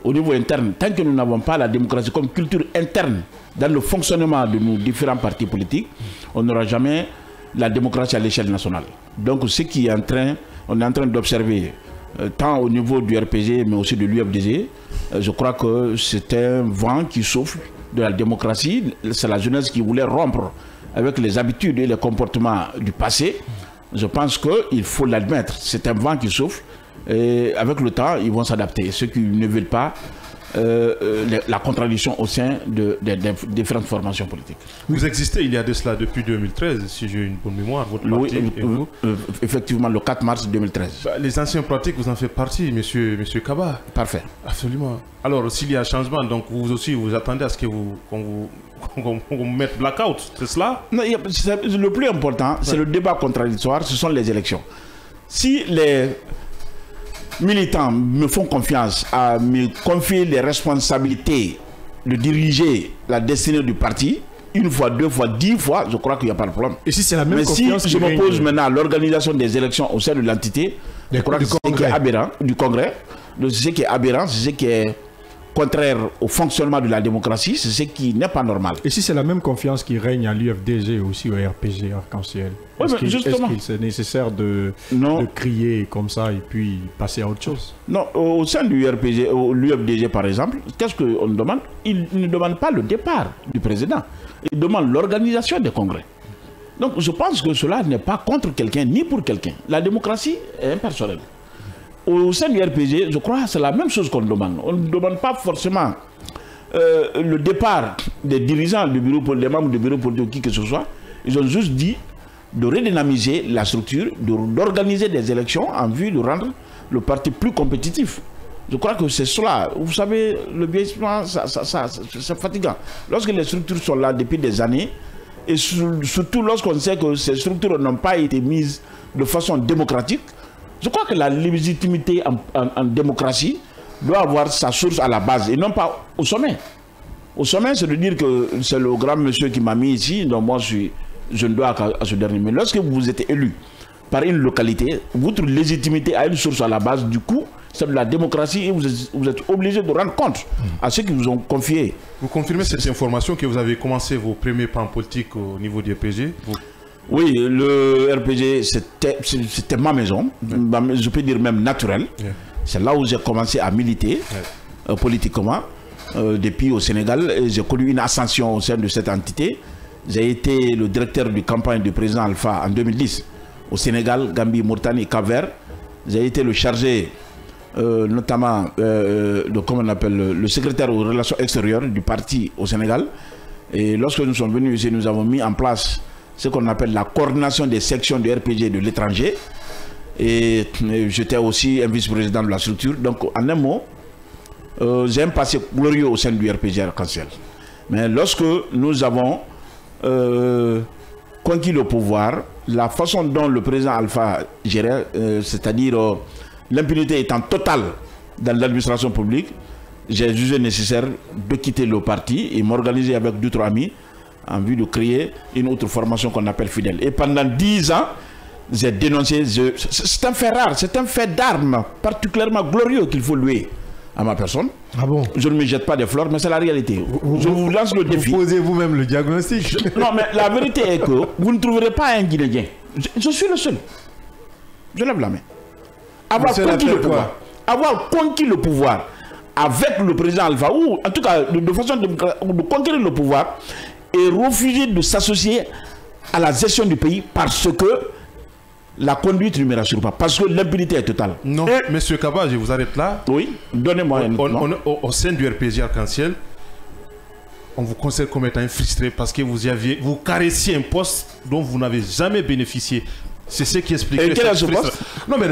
G: Au niveau interne, tant que nous n'avons pas la démocratie comme culture interne dans le fonctionnement de nos différents partis politiques, on n'aura jamais la démocratie à l'échelle nationale. Donc ce qui est on est en train d'observer, tant au niveau du RPG, mais aussi de l'UFDG, je crois que c'est un vent qui souffle de la démocratie. C'est la jeunesse qui voulait rompre avec les habitudes et les comportements du passé. Je pense qu'il faut l'admettre. C'est un vent qui souffle et avec le temps, ils vont s'adapter. Ceux qui ne veulent pas la contradiction au sein des différentes formations politiques.
F: Vous existez il y a de cela depuis 2013, si j'ai une bonne mémoire, votre parti et vous.
G: Effectivement, le 4 mars 2013.
F: Les anciens pratiques, vous en faites partie, monsieur Kaba.
G: Parfait.
F: Absolument. Alors, s'il y a changement, donc vous aussi, vous attendez à ce qu'on vous mette blackout, c'est cela?
G: Non, le plus important, c'est le débat contradictoire, ce sont les élections. Si les militants me font confiance à me confier les responsabilités de diriger la destinée du parti, une fois, 2 fois, 10 fois, je crois qu'il n'y a pas de problème.
C: Et si c'est la même
G: Mais si
C: confiance
G: je m'oppose maintenant à l'organisation des élections au sein de l'entité, je crois que c'est ce qui est aberrant, du Congrès, c'est ce qui est aberrant, c'est ce qui est contraire au fonctionnement de la démocratie, c'est ce qui n'est pas normal.
C: Et si c'est la même confiance qui règne à l'UFDG aussi au RPG Arc-en-Ciel,
G: oui, est-ce
C: qu'il c'est nécessaire de crier comme ça et puis passer à autre chose?
G: Non, au sein du l'UFDG par exemple, qu'est-ce qu'on demande? Il ne demande pas le départ du président, il demande l'organisation des congrès. Donc je pense que cela n'est pas contre quelqu'un ni pour quelqu'un. La démocratie est impersonnelle. Au sein du RPG, je crois que c'est la même chose qu'on demande. On ne demande pas forcément le départ des dirigeants du bureau, des membres du bureau politique, qui que ce soit. Ils ont juste dit de redynamiser la structure, d'organiser des élections en vue de rendre le parti plus compétitif. Je crois que c'est cela. Vous savez, le vieillissement, c'est fatigant. Lorsque les structures sont là depuis des années, et surtout lorsqu'on sait que ces structures n'ont pas été mises de façon démocratique, je crois que la légitimité en démocratie doit avoir sa source à la base et non pas au sommet. Au sommet, c'est de dire que c'est le grand monsieur qui m'a mis ici, donc moi je ne dois qu'à ce dernier. Mais lorsque vous êtes élu par une localité, votre légitimité a une source à la base, du coup, c'est de la démocratie et vous êtes obligé de rendre compte à ceux qui vous ont confié.
F: Vous confirmez cette information que vous avez commencé vos premiers pas en politique au niveau du RPG?
G: Oui, le RPG, c'était ma maison, je peux dire même naturelle. C'est là où j'ai commencé à militer politiquement, depuis au Sénégal. J'ai connu une ascension au sein de cette entité. J'ai été le directeur de campagne du président Alpha en 2010 au Sénégal, Gambie, Mauritanie, Cap-Vert. J'ai été le chargé, notamment, comment on appelle, le secrétaire aux relations extérieures du parti au Sénégal. Et lorsque nous sommes venus ici, nous avons mis en place ce qu'on appelle la coordination des sections du RPG de l'étranger. Et j'étais aussi un vice-président de la structure. Donc, en un mot, j'ai un passé glorieux au sein du RPG Arc-en-Ciel. Mais lorsque nous avons conquis le pouvoir, la façon dont le président Alpha gérait, c'est-à-dire l'impunité étant totale dans l'administration publique, j'ai jugé nécessaire de quitter le parti et m'organiser avec d'autres amis en vue de créer une autre formation qu'on appelle Fidèle. Et pendant 10 ans, j'ai dénoncé, c'est un fait rare, c'est un fait d'armes particulièrement glorieux qu'il faut louer à ma personne.
B: Ah bon?
G: Je ne me jette pas des fleurs, mais c'est la réalité. Je vous lance le défi.
B: Vous posez vous-même le diagnostic.
G: Non, mais la vérité est que vous ne trouverez pas un Guinéen. Je suis le seul. Je lève la main. Avoir conquis le pouvoir avec le président Alpha, ou en tout cas de façon de conquérir le pouvoir, et refuser de s'associer à la gestion du pays parce que la conduite ne me rassure pas, parce que l'impunité est totale.
F: Non, monsieur Kaba, je vous arrête là.
G: Oui, donnez-moi un nom.
F: Au sein du RPG Arc-en-Ciel, on vous considère comme étant frustré parce que vous caressiez un poste dont vous n'avez jamais bénéficié. C'est ce qui explique.
G: Et quel est ce poste?
F: Non, mais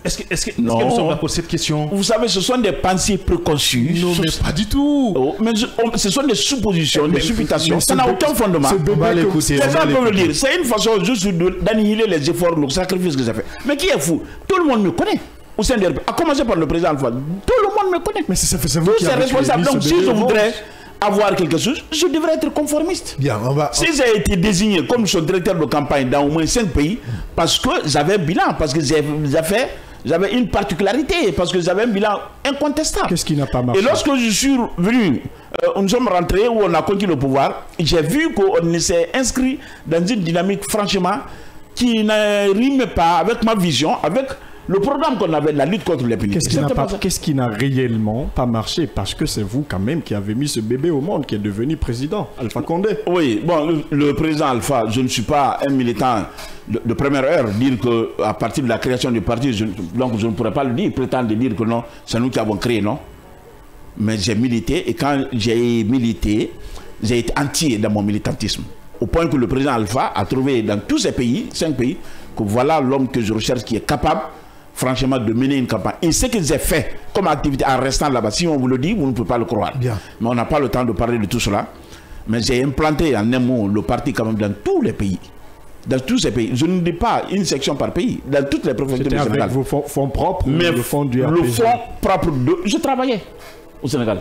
F: est-ce que nous sommes d'accord sur cette question?
G: Vous savez, ce sont des pensées préconçues.
F: Non, mais pas du tout.
G: Mais ce sont des suppositions, des supputations. Ça n'a aucun fondement. C'est une façon juste d'annihiler les efforts, le sacrifice que j'ai fait. Mais qui est fou? Tout le monde me connaît. Au sein de RP, à commencer par le président Alpha. Tout le monde me connaît.
B: Mais ça fait
G: tous ces responsables. Donc, si je voudrais avoir quelque chose, je devrais être conformiste.
B: Bien,
G: si j'ai été désigné comme son directeur de campagne dans au moins 5 pays, parce que j'avais un bilan, parce que j'avais une particularité, parce que j'avais un bilan incontestable.
C: Qu'est-ce qui n'a pas marché?
G: Et lorsque je suis venu, nous sommes rentrés où on a conquis le pouvoir, j'ai vu qu'on s'est inscrit dans une dynamique franchement qui ne rime pas avec ma vision, avec le programme qu'on avait, la lutte contre l'impunité.
C: Qu'est-ce qui n'a réellement pas marché? Parce que c'est vous quand même qui avez mis ce bébé au monde, qui est devenu président, Alpha Condé.
G: Oui, bon, le président Alpha, je ne suis pas un militant de première heure, dire qu'à partir de la création du parti, donc je ne pourrais pas le dire, prétendre dire que non, c'est nous qui avons créé, non. Mais j'ai milité, et quand j'ai milité, j'ai été entier dans mon militantisme. Au point que le président Alpha a trouvé dans tous ces pays, 5 pays, que voilà l'homme que je recherche qui est capable, franchement, de mener une campagne. Et ce que j'ai fait comme activité en restant là-bas, si on vous le dit, vous ne pouvez pas le croire.
B: Bien.
G: Mais on n'a pas le temps de parler de tout cela. Mais j'ai implanté en un mot le parti quand même dans tous les pays. Dans tous ces pays. Je ne dis pas une section par pays. Dans toutes les préfectures du Sénégal.
C: Avec vos fonds propres ou
G: mais
C: le fonds du RPG?
G: Le fonds propre je travaillais au Sénégal.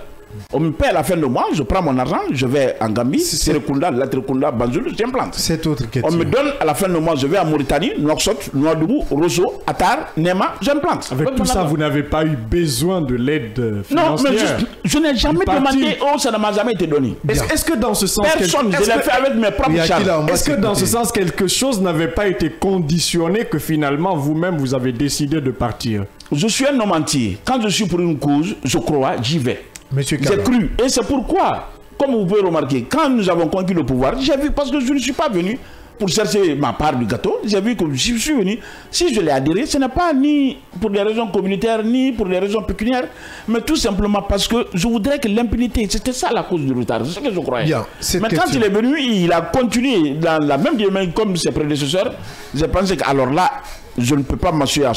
G: On me paie à la fin du mois, je prends mon argent, je vais en Gambie, Serekunda, Latrekunda, Banjul, j'implante.
B: Cette autre question.
G: On me donne à la fin du mois, je vais en Mauritanie, Nouakchott, Nouadhibou, Rosso, Attar, Nema, j'implante.
C: Avec tout ça, vous n'avez pas eu besoin de l'aide financière?
G: Non, mais je n'ai jamais demandé, ça ne m'a jamais été donné.
C: Est-ce que dans ce sens...
G: Personne, je l'ai fait avec mes propres charges.
C: Est-ce que dans ce sens, quelque chose n'avait pas été conditionné que finalement, vous-même, vous avez décidé de partir?
G: Je suis un homme entier. Quand je suis pour une cause, je crois, j'y vais. J'ai cru. Et c'est pourquoi, comme vous pouvez remarquer, quand nous avons conquis le pouvoir, j'ai vu, parce que je ne suis pas venu pour chercher ma part du gâteau, j'ai vu que si je suis venu, si je l'ai adhéré, ce n'est pas ni pour des raisons communautaires, ni pour des raisons pécuniaires, mais tout simplement parce que je voudrais que l'impunité, c'était ça la cause du retard, c'est ce que je croyais.
B: Bien,
G: mais quand il est venu, il a continué dans la même domaine comme ses prédécesseurs. J'ai pensé qu'alors là, je ne peux pas m'assurer à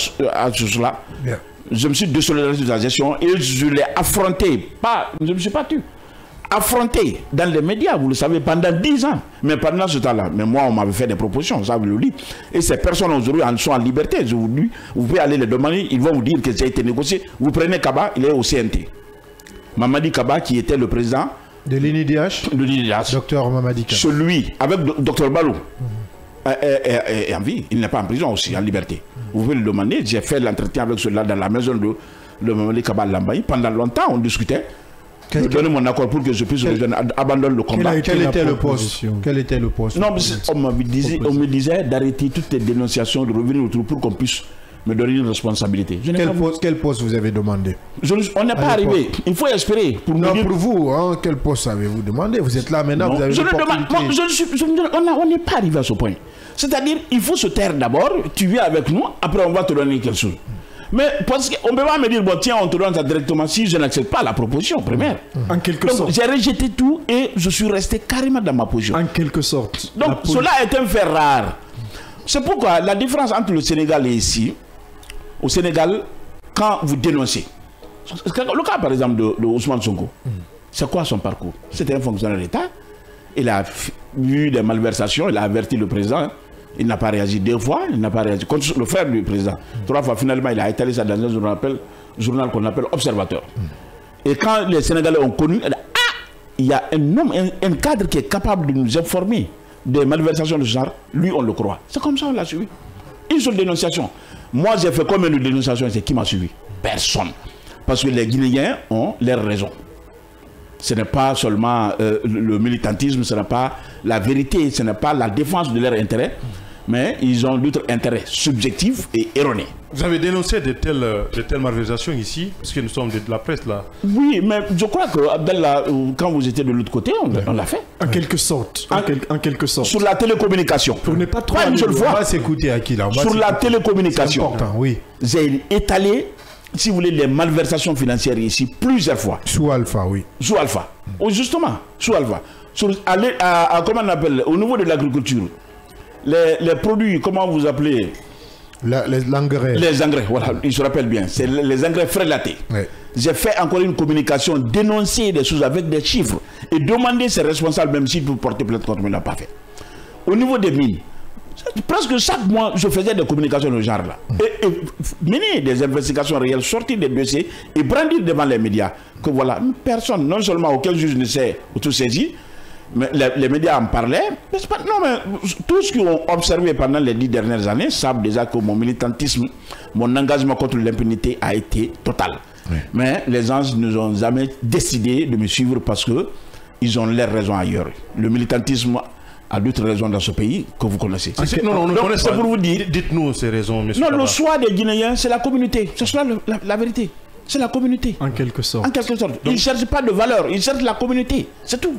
G: cela. Bien. Je me suis désolidarisé de la gestion et je l'ai affronté. Je ne me suis pas tué. Affronté dans les médias, vous le savez, pendant 10 ans. Mais pendant ce temps-là, mais moi, on m'avait fait des propositions, ça vous le dit. Et ces personnes aujourd'hui sont en liberté. Je vous dis, vous pouvez aller les demander, ils vont vous dire que ça a été négocié. Vous prenez Kaba, il est au CNT. Mamadi Kaba, qui était le président
B: de l'INIDH.
G: De l'INIDH.
B: Docteur Mamadi Kaba.
G: Celui, avec Docteur Balou. Et en vie, il n'est pas en prison aussi, en liberté. Vous pouvez le demander. J'ai fait l'entretien avec cela dans la maison de Mamadi Kaba Lambaye. Pendant longtemps, on discutait. Je donnais mon accord pour que je puisse abandonner le combat.
B: Quel était le poste? Quel était le poste?
G: Non, on me disait d'arrêter toutes les dénonciations, de revenir autour pour qu'on puisse me donner une responsabilité.
B: Quel poste vous avez demandé?
G: On n'est pas arrivé. Il faut espérer. Pour
B: vous, hein, quel poste avez-vous demandé? Vous êtes là maintenant, vous avez
G: on n'est pas arrivé à ce point. C'est-à-dire, il faut se taire d'abord, tu viens avec nous, après on va te donner quelque chose. Mais parce qu'on ne peut pas me dire, bon tiens, on te donne ça directement si je n'accepte pas la proposition première.
C: En quelque sorte.
G: J'ai rejeté tout et je suis resté carrément dans ma position.
C: En quelque sorte.
G: Donc cela est un fait rare. C'est pourquoi la différence entre le Sénégal et ici, au Sénégal, quand vous dénoncez, le cas par exemple de Ousmane Sonko, c'est quoi son parcours? C'était un fonctionnaire d'État. Il a eu des malversations, il a averti le président. Il n'a pas réagi 2 fois, il n'a pas réagi contre le frère du président. 3 fois, finalement, il a étalé ça dans un journal qu'on appelle Observateur. Et quand les Sénégalais ont connu, il y a un homme, un cadre qui est capable de nous informer des malversations de ce genre, lui, on le croit. C'est comme ça on l'a suivi. Une seule dénonciation. Moi, j'ai fait combien de dénonciations? C'est qui m'a suivi? Personne. Parce que les Guinéens ont leurs raisons. Ce n'est pas seulement le militantisme, ce n'est pas la vérité, ce n'est pas la défense de leurs intérêts, mais ils ont d'autres intérêts subjectifs et erronés.
F: Vous avez dénoncé de telles malversations ici, parce que nous sommes de la presse là.
G: Oui, mais je crois que Abdallah, quand vous étiez de l'autre côté, on l'a fait.
C: En quelque sorte. En quelque sorte.
G: Sur la télécommunication.
C: Pour ne pas trop.
G: Une seule fois.
B: On va s'écouter à qui là?
G: Sur la télécommunication.
B: C'est important, oui.
G: J'ai étalé, si vous voulez, les malversations financières ici plusieurs fois.
B: Sous Alpha, oui.
G: Sous Alpha. Oh, justement, sous Alpha. Comment on appelle? Au niveau de l'agriculture, les produits, comment vous appelez?
B: Les engrais.
G: Les engrais, voilà, il se rappelle bien. C'est les engrais frélatés. Oui. J'ai fait encore une communication, dénoncer des choses avec des chiffres et demander ces responsables, même s'ils peuvent porter plainte contre moi, ils ne l'ont pas fait. Au niveau des mines, presque chaque mois, je faisais des communications de ce genre-là. Et mener des investigations réelles, sortir des dossiers et brandir devant les médias que voilà, personne, non seulement auquel juge ne sait tout saisi, mais les médias en parlaient. Non, mais tous ceux qui ont observé pendant les 10 dernières années savent déjà que mon militantisme, mon engagement contre l'impunité a été total. Oui. Mais les gens ne ont jamais décidé de me suivre parce qu'ils ont leurs raisons ailleurs. Le militantisme a d'autres raisons dans ce pays que vous connaissez.
F: Non, c'est pour vous dire. Dites-nous ces raisons, monsieur.
G: Non, le choix des Guinéens, c'est la communauté. C'est cela la vérité. C'est la communauté.
C: En quelque sorte.
G: En quelque sorte. Ils ne cherchent pas de valeur, ils cherchent la communauté. C'est tout.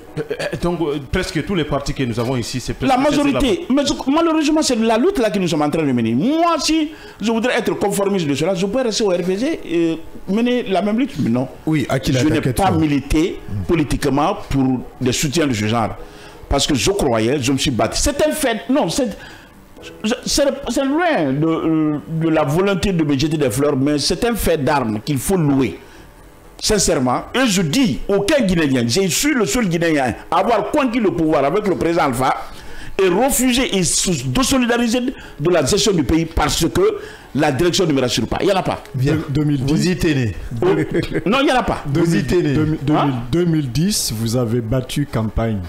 F: Donc, presque tous les partis que nous avons ici, c'est
G: la majorité. Mais malheureusement, c'est la lutte là que nous sommes en train de mener. Moi, si je voudrais être conformiste de cela, je peux rester au RPG et mener la même lutte. Mais non.
B: Oui,
G: je n'ai pas milité politiquement pour des soutiens de ce genre. Parce que je croyais, je me suis battu. C'est un fait. Non, c'est loin de la volonté de me jeter des fleurs, mais c'est un fait d'armes qu'il faut louer. Sincèrement. Et je dis, aucun Guinéen, je suis le seul Guinéen à avoir conquis le pouvoir avec le président Alpha et refuser et se désolidariser de la gestion du pays parce que la direction ne me rassure pas. Il n'y en a pas.
B: Bien. 2010. Vous y tenez.
G: Non, il n'y en a pas.
C: 2010, vous avez battu campagne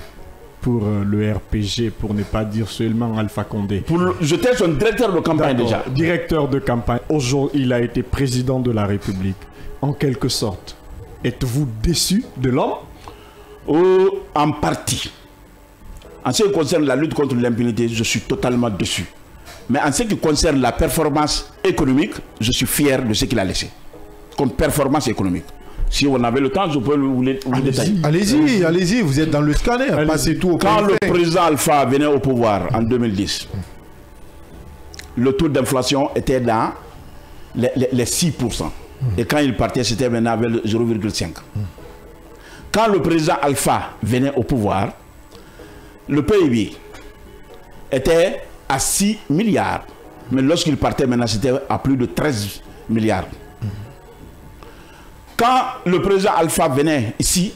C: pour le RPG, pour ne pas dire seulement Alpha Condé.
G: J'étais son directeur de campagne déjà.
C: Directeur de campagne. Aujourd'hui, il a été président de la République. En quelque sorte, êtes-vous déçu de l'homme?
G: En partie. En ce qui concerne la lutte contre l'impunité, je suis totalement déçu. Mais en ce qui concerne la performance économique, je suis fier de ce qu'il a laissé. Comme performance économique. Si on avait le temps, je peux vous détailler.
B: Allez-y, vous êtes dans le scanner. Passez tout au
G: Quand le président Alpha venait au pouvoir en 2010, le taux d'inflation était dans les 6%. Et quand il partait, c'était maintenant avec 0,5. Quand le président Alpha venait au pouvoir, le PIB était à 6 milliards. Mais lorsqu'il partait maintenant, c'était à plus de 13 milliards. Quand le président Alpha venait ici,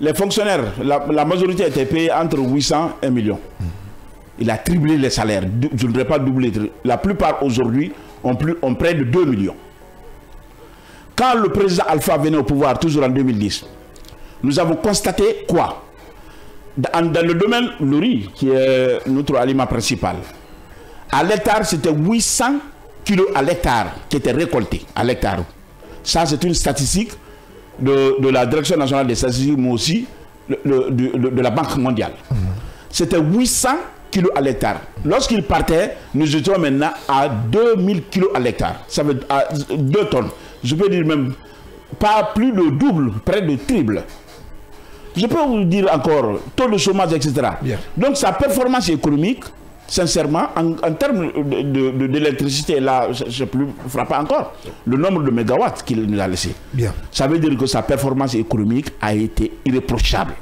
G: les fonctionnaires, la majorité était payée entre 800 et 1 million. Il a triplé les salaires. Je ne voudrais pas doubler. La plupart aujourd'hui ont près de 2 millions. Quand le président Alpha venait au pouvoir, toujours en 2010, nous avons constaté quoi? Dans le domaine du riz, qui est notre aliment principal, à l'hectare, c'était 800 kilos à l'hectare qui étaient récoltés à l'hectare. Ça, c'est une statistique de la Direction nationale des statistiques, mais aussi de la Banque mondiale. C'était 800 kilos à l'hectare. Lorsqu'il partait, nous étions maintenant à 2000 kilos à l'hectare. Ça veut dire à 2 tonnes. Je peux dire même pas plus de double, près de triple. Je peux vous dire encore, taux de chômage, etc. Bien. Donc sa performance économique, sincèrement, en termes d'électricité, là, c'est plus frappant encore. Le nombre de mégawatts qu'il nous a laissé. Bien. Ça veut dire que sa performance économique a été irréprochable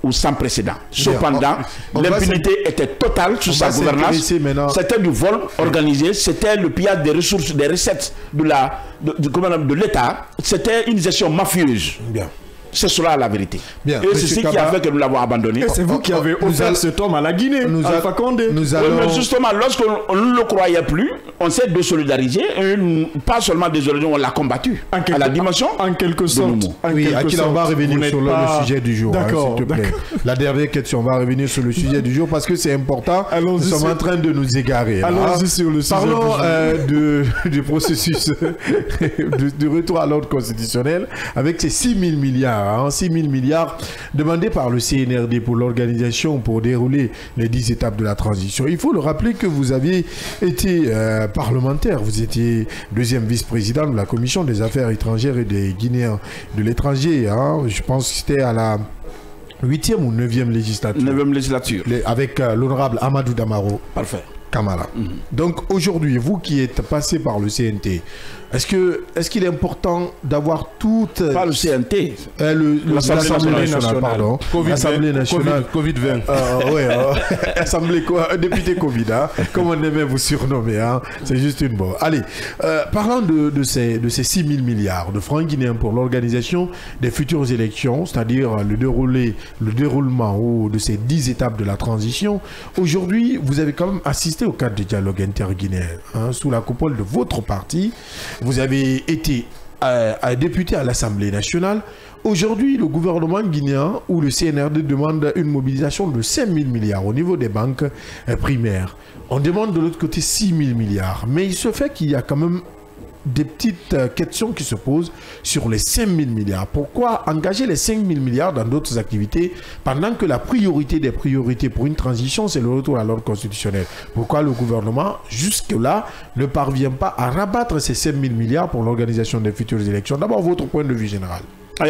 G: ou sans précédent. Cependant, l'impunité était totale sous sa gouvernance. C'était du vol organisé, c'était le pillage des ressources, des recettes de l'État. C'était une gestion mafieuse. Bien. C'est cela la vérité. Bien. Et c'est ce qui a fait que nous l'avons abandonné.
C: Et c'est vous qui avez offert cet homme à la Guinée, Alpha Condé.
G: Oui, mais justement, lorsqu'on ne le croyait plus, on s'est désolidariser. Pas seulement désolidariser, on l'a combattu à la dimension.
C: En quelque sorte.
B: Oui, Akil, on va revenir sur le sujet du jour. D'accord. S'il te plaît. La dernière question, on va revenir sur le sujet du jour parce que c'est important. Nous sommes en train de nous égarer.
C: Allons-y sur le sujet du jour.
B: Parlons du processus du retour à l'ordre constitutionnel avec ces 6 000 milliards. 6 000 milliards demandés par le CNRD pour l'organisation pour dérouler les 10 étapes de la transition. Il faut le rappeler que vous aviez été parlementaire, vous étiez deuxième vice-président de la Commission des affaires étrangères et des Guinéens de l'étranger. Je pense que c'était à la 8e ou 9e législature.
G: 9e législature.
B: Avec l'honorable Amadou Damaro.
G: Parfait.
B: Kamara. Donc aujourd'hui, vous qui êtes passé par le CNT, est-ce qu'il est important d'avoir toute...
G: Pas le CNT.
B: L'Assemblée nationale, pardon.
F: L'Assemblée nationale. Covid-20.
B: Assemblée quoi? Député Covid, comme on aimait vous surnommer. C'est juste une bonne. Allez, parlant de ces 6 000 milliards de francs guinéens pour l'organisation des futures élections, c'est-à-dire le déroulement de ces 10 étapes de la transition, aujourd'hui, vous avez quand même assisté au cadre du dialogue interguinéen, sous la coupole de votre parti. Vous avez été député à l'Assemblée nationale. Aujourd'hui, le gouvernement guinéen ou le CNRD demande une mobilisation de 5 000 milliards au niveau des banques primaires. On demande de l'autre côté 6 000 milliards. Mais il se fait qu'il y a quand même des petites questions qui se posent sur les 5 000 milliards. Pourquoi engager les 5 000 milliards dans d'autres activités pendant que la priorité des priorités pour une transition, c'est le retour à l'ordre constitutionnel? Pourquoi le gouvernement, jusque-là, ne parvient pas à rabattre ces 5 000 milliards pour l'organisation des futures élections? D'abord, votre point de vue général.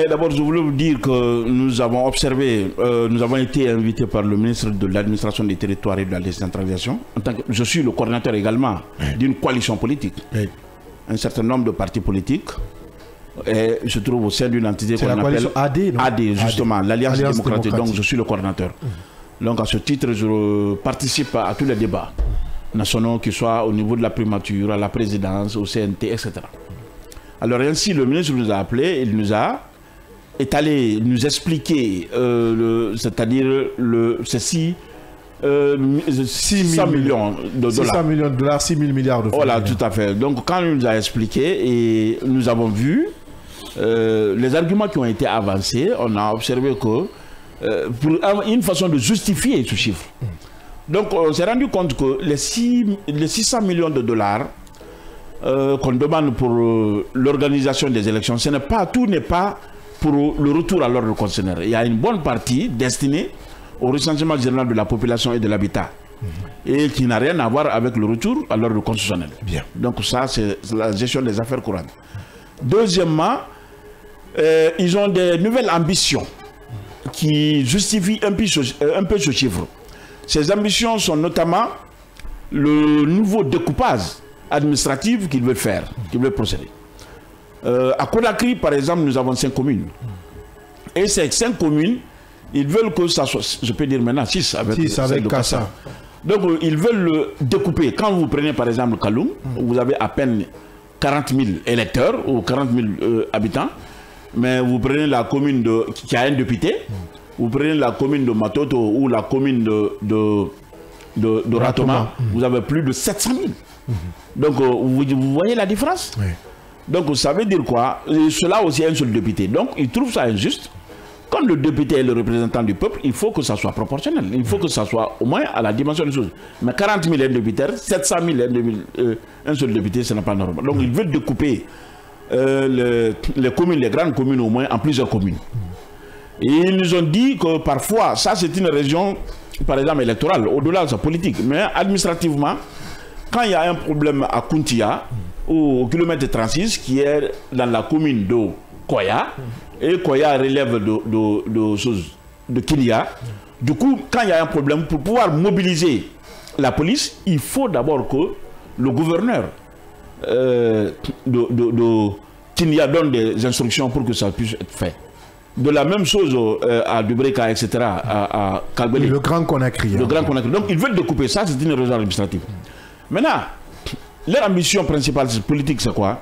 G: D'abord, je voulais vous dire que nous avons observé, nous avons été invités par le ministre de l'Administration des Territoires et de la Décentralisation. En tant que, je suis le coordinateur également d'une coalition politique. Un certain nombre de partis politiques et je trouve au sein d'une entité qu'on appelle AD, justement, l'Alliance démocratique. Donc, je suis le coordinateur. Donc, à ce titre, je participe à tous les débats nationaux, qu'ils soient au niveau de la primature, à la présidence, au CNT, etc. Alors, ainsi, le ministre nous a appelés, il nous a allé nous expliquer, c'est-à-dire ces 600 millions de dollars.
B: 600 millions de dollars, 6 000 milliards de francs.
G: Voilà, tout à fait. Donc, quand il nous a expliqué, et nous avons vu les arguments qui ont été avancés, on a observé que, pour une façon de justifier ce chiffre. Donc, on s'est rendu compte que les 600 millions de dollars qu'on demande pour l'organisation des élections, tout n'est pas pour le retour à l'ordre constitutionnel. Il y a une bonne partie destinée au recensement général de la population et de l'habitat et qui n'a rien à voir avec le retour à l'ordre constitutionnel.
B: Bien.
G: Donc ça, c'est la gestion des affaires courantes. Deuxièmement, ils ont des nouvelles ambitions qui justifient un peu ce chiffre. Ces ambitions sont notamment le nouveau découpage administratif qu'ils veulent faire, qu'ils veulent procéder. À Conakry, par exemple, nous avons 5 communes. Et ces 5 communes, ils veulent que ça soit, je peux dire maintenant 6 avec Kassa. Donc, ils veulent le découper. Quand vous prenez, par exemple, Kaloum, vous avez à peine 40 000 électeurs ou 40 000 habitants. Mais vous prenez la commune qui a un député, vous prenez la commune de Matoto ou la commune de Ratoma, vous avez plus de 700 000. Donc, vous voyez la différence? Oui. Donc, ça veut dire quoi? Cela aussi est un seul député. Donc, ils trouvent ça injuste. Quand le député est le représentant du peuple, il faut que ça soit proportionnel. Il faut que ça soit au moins à la dimension des choses. Mais 40 000 députés, 700 000 un seul député, ce n'est pas normal. Donc, ils veulent découper les communes, les grandes communes au moins, en plusieurs communes. Et ils nous ont dit que parfois, ça c'est une région, par exemple, électorale, au-delà de sa politique. Mais administrativement, quand il y a un problème à Kountia, au kilomètre 36, qui est dans la commune de Koya, et Koya relève de Kilia. Du coup, quand il y a un problème, pour pouvoir mobiliser la police, il faut d'abord que le gouverneur de Kilia donne des instructions pour que ça puisse être fait. De la même chose à Dubreka, etc., à Kalbeli.
B: Le Grand Conakry.
G: Le Grand Conakry. Donc, ils veulent découper ça, c'est une raison administrative. Maintenant, leur ambition principale politique, c'est quoi?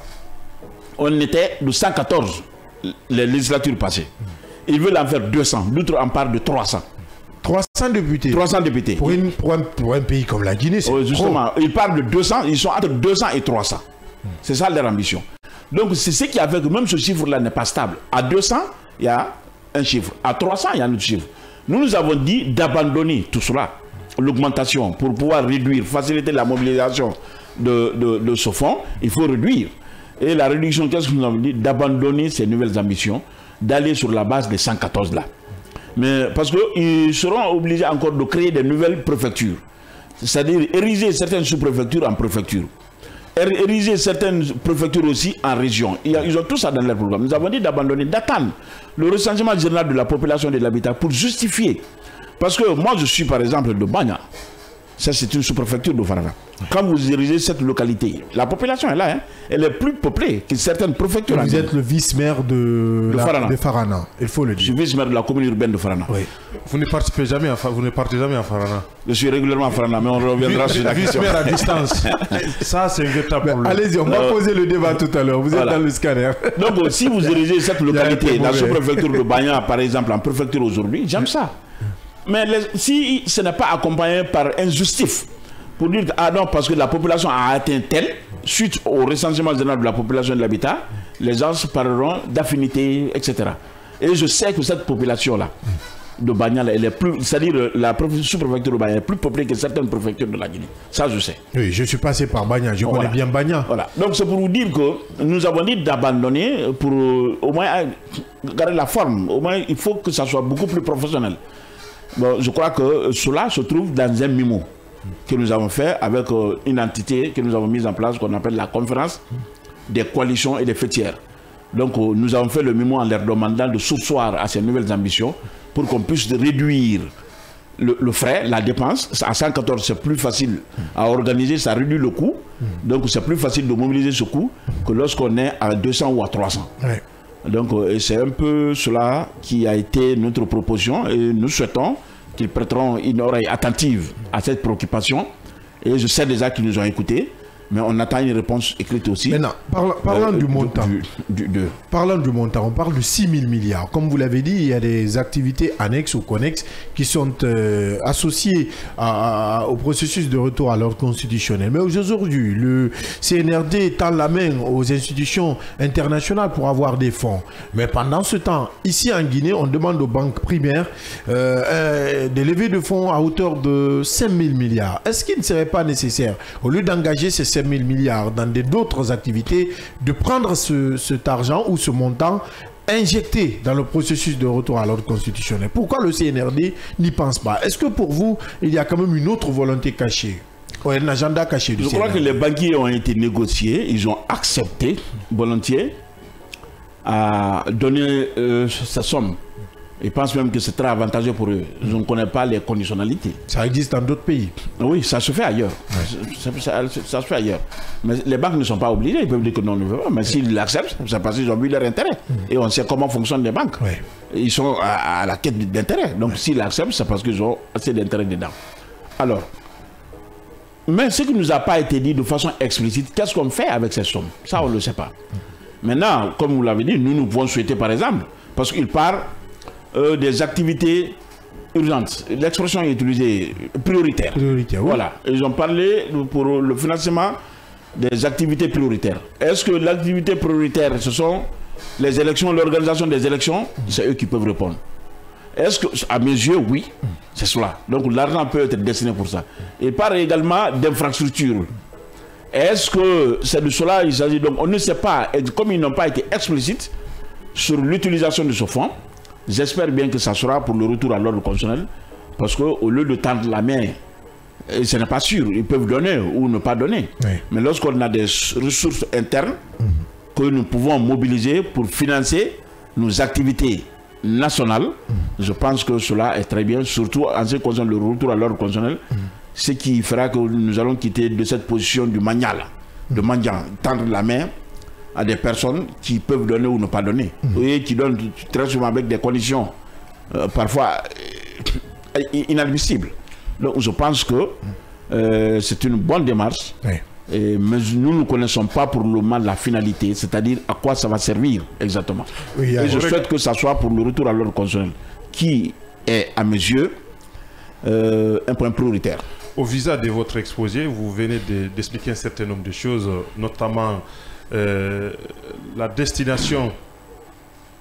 G: On était de 114 les législatures passées. Ils veulent en faire 200. D'autres en parlent de 300.
B: 300 députés.
G: 300 députés.
B: Pour un pays comme la Guinée, c'est
G: justement, trop. Ils parlent de 200, ils sont entre 200 et 300. C'est ça leur ambition. Donc, c'est ce qui a fait que même ce chiffre-là n'est pas stable. À 200, il y a un chiffre. À 300, il y a un autre chiffre. Nous avons dit d'abandonner tout cela, l'augmentation, pour pouvoir réduire, faciliter la mobilisation de ce fonds. Il faut réduire. Et la réduction, qu'est-ce que nous avons dit? D'abandonner ces nouvelles ambitions, d'aller sur la base des 114 là. Mais parce qu'ils seront obligés encore de créer des nouvelles préfectures. C'est-à-dire ériger certaines sous-préfectures en préfectures. Ériger certaines préfectures aussi en région. Ils ont tout ça dans leur programme. Nous avons dit d'abandonner, d'attendre le recensement général de la population et de l'habitat pour justifier. Parce que moi, je suis par exemple de Banya. Ça, c'est une sous-préfecture de Farana. Quand vous dirigez cette localité, la population est là. Hein, elle est plus peuplée que certaines préfectures.
B: Vous êtes le vice-maire de Farana, il faut le dire.
G: Je suis vice-maire de la commune urbaine de Farana. Oui.
F: Vous ne participez jamais à Farana?
G: Je suis régulièrement à Farana, mais on reviendra sur la question.
F: Vice-maire à distance. Ça, c'est un véritable problème.
B: Allez-y, on va poser le débat tout à l'heure. Vous êtes dans le scanner.
G: Donc, si vous dirigez cette localité, la sous-préfecture de Banya, par exemple, en préfecture aujourd'hui, j'aime ça. Mais si ce n'est pas accompagné par un justif, pour dire ah non, parce que la population a atteint tel, suite au recensement général de la population et de l'habitat, les gens parleront d'affinité, etc. Et je sais que cette population-là, de Banyal, elle est plus, c'est-à-dire la sous-préfecture de Banyal est plus peuplée que certaines préfectures de la Guinée. Ça, je sais.
B: Oui, je suis passé par Banyal, je connais bien Banyal.
G: Voilà. Donc c'est pour vous dire que nous avons dit d'abandonner pour au moins garder la forme. Au moins, il faut que ça soit beaucoup plus professionnel. Bon, je crois que cela se trouve dans un mémo que nous avons fait avec une entité que nous avons mise en place qu'on appelle la conférence des coalitions et des fêtières. Donc nous avons fait le mémo en leur demandant de surseoir à ces nouvelles ambitions pour qu'on puisse réduire le frais, la dépense. À 114, c'est plus facile à organiser, ça réduit le coût. Donc c'est plus facile de mobiliser ce coût que lorsqu'on est à 200 ou à 300. Ouais. Donc c'est un peu cela qui a été notre proposition et nous souhaitons qu'ils prêteront une oreille attentive à cette préoccupation. Et je sais déjà qu'ils nous ont écoutés. Mais on attend une réponse écrite aussi.
B: Maintenant, parlant du montant. Parlant du montant, on parle de 6 000 milliards. Comme vous l'avez dit, il y a des activités annexes ou connexes qui sont associées au processus de retour à l'ordre constitutionnel. Mais aujourd'hui, le CNRD tend la main aux institutions internationales pour avoir des fonds. Mais pendant ce temps, ici en Guinée, on demande aux banques primaires des levées de fonds à hauteur de 5 000 milliards. Est-ce qu'il ne serait pas nécessaire, au lieu d'engager ces 5 000 milliards dans d'autres activités, de prendre cet argent ou ce montant injecté dans le processus de retour à l'ordre constitutionnel? Pourquoi le CNRD n'y pense pas? Est-ce que pour vous, il y a quand même une autre volonté cachée, un agenda caché du CNRD?
G: Je crois que les banquiers ont été négociés, ils ont accepté volontiers à donner sa somme. Ils pensent même que c'est très avantageux pour eux. Je ne connais pas les conditionnalités.
B: Ça existe dans d'autres pays.
G: Oui, ça se fait ailleurs. Ouais. Ça se fait ailleurs. Mais les banques ne sont pas obligées. Ils peuvent dire que non, on ne veut pas. Mais s'ils l'acceptent, c'est parce qu'ils ont vu leur intérêt. Et on sait comment fonctionnent les banques. Ouais. Ils sont à la quête d'intérêt. Donc s'ils l'acceptent, c'est parce qu'ils ont assez d'intérêt dedans. Alors, mais ce qui ne nous a pas été dit de façon explicite, qu'est-ce qu'on fait avec ces sommes? Ça, on ne le sait pas. Maintenant, comme vous l'avez dit, nous pouvons souhaiter, par exemple, parce qu'il part des activités urgentes. L'expression est utilisée, prioritaire.
B: Prioritaire, oui.
G: Voilà. Ils ont parlé pour le financement des activités prioritaires. Est-ce que l'activité prioritaire, ce sont les élections, l'organisation des élections? C'est eux qui peuvent répondre. Est-ce que, à mes yeux, oui, c'est cela. Donc l'argent peut être destiné pour ça. Il parle également d'infrastructures. Est-ce que c'est de cela il s'agit? Donc on ne sait pas, et comme ils n'ont pas été explicites sur l'utilisation de ce fonds, j'espère bien que ça sera pour le retour à l'ordre constitutionnel, parce qu'au lieu de tendre la main, et ce n'est pas sûr, ils peuvent donner ou ne pas donner. Oui. Mais lorsqu'on a des ressources internes que nous pouvons mobiliser pour financer nos activités nationales, je pense que cela est très bien, surtout en ce qui concerne le retour à l'ordre constitutionnel, ce qui fera que nous allons quitter de cette position du manial, de mendiant, tendre la main à des personnes qui peuvent donner ou ne pas donner, et qui donnent très souvent avec des conditions parfois inadmissibles. Donc je pense que c'est une bonne démarche, oui. Mais nous ne connaissons pas pour le moment la finalité, c'est-à-dire à quoi ça va servir exactement. Oui, et je souhaite que ça soit pour le retour à l'ordre constitutionnel, qui est à mes yeux un point prioritaire.
F: Au visa de votre exposé, vous venez d'expliquer un certain nombre de choses, notamment la destination,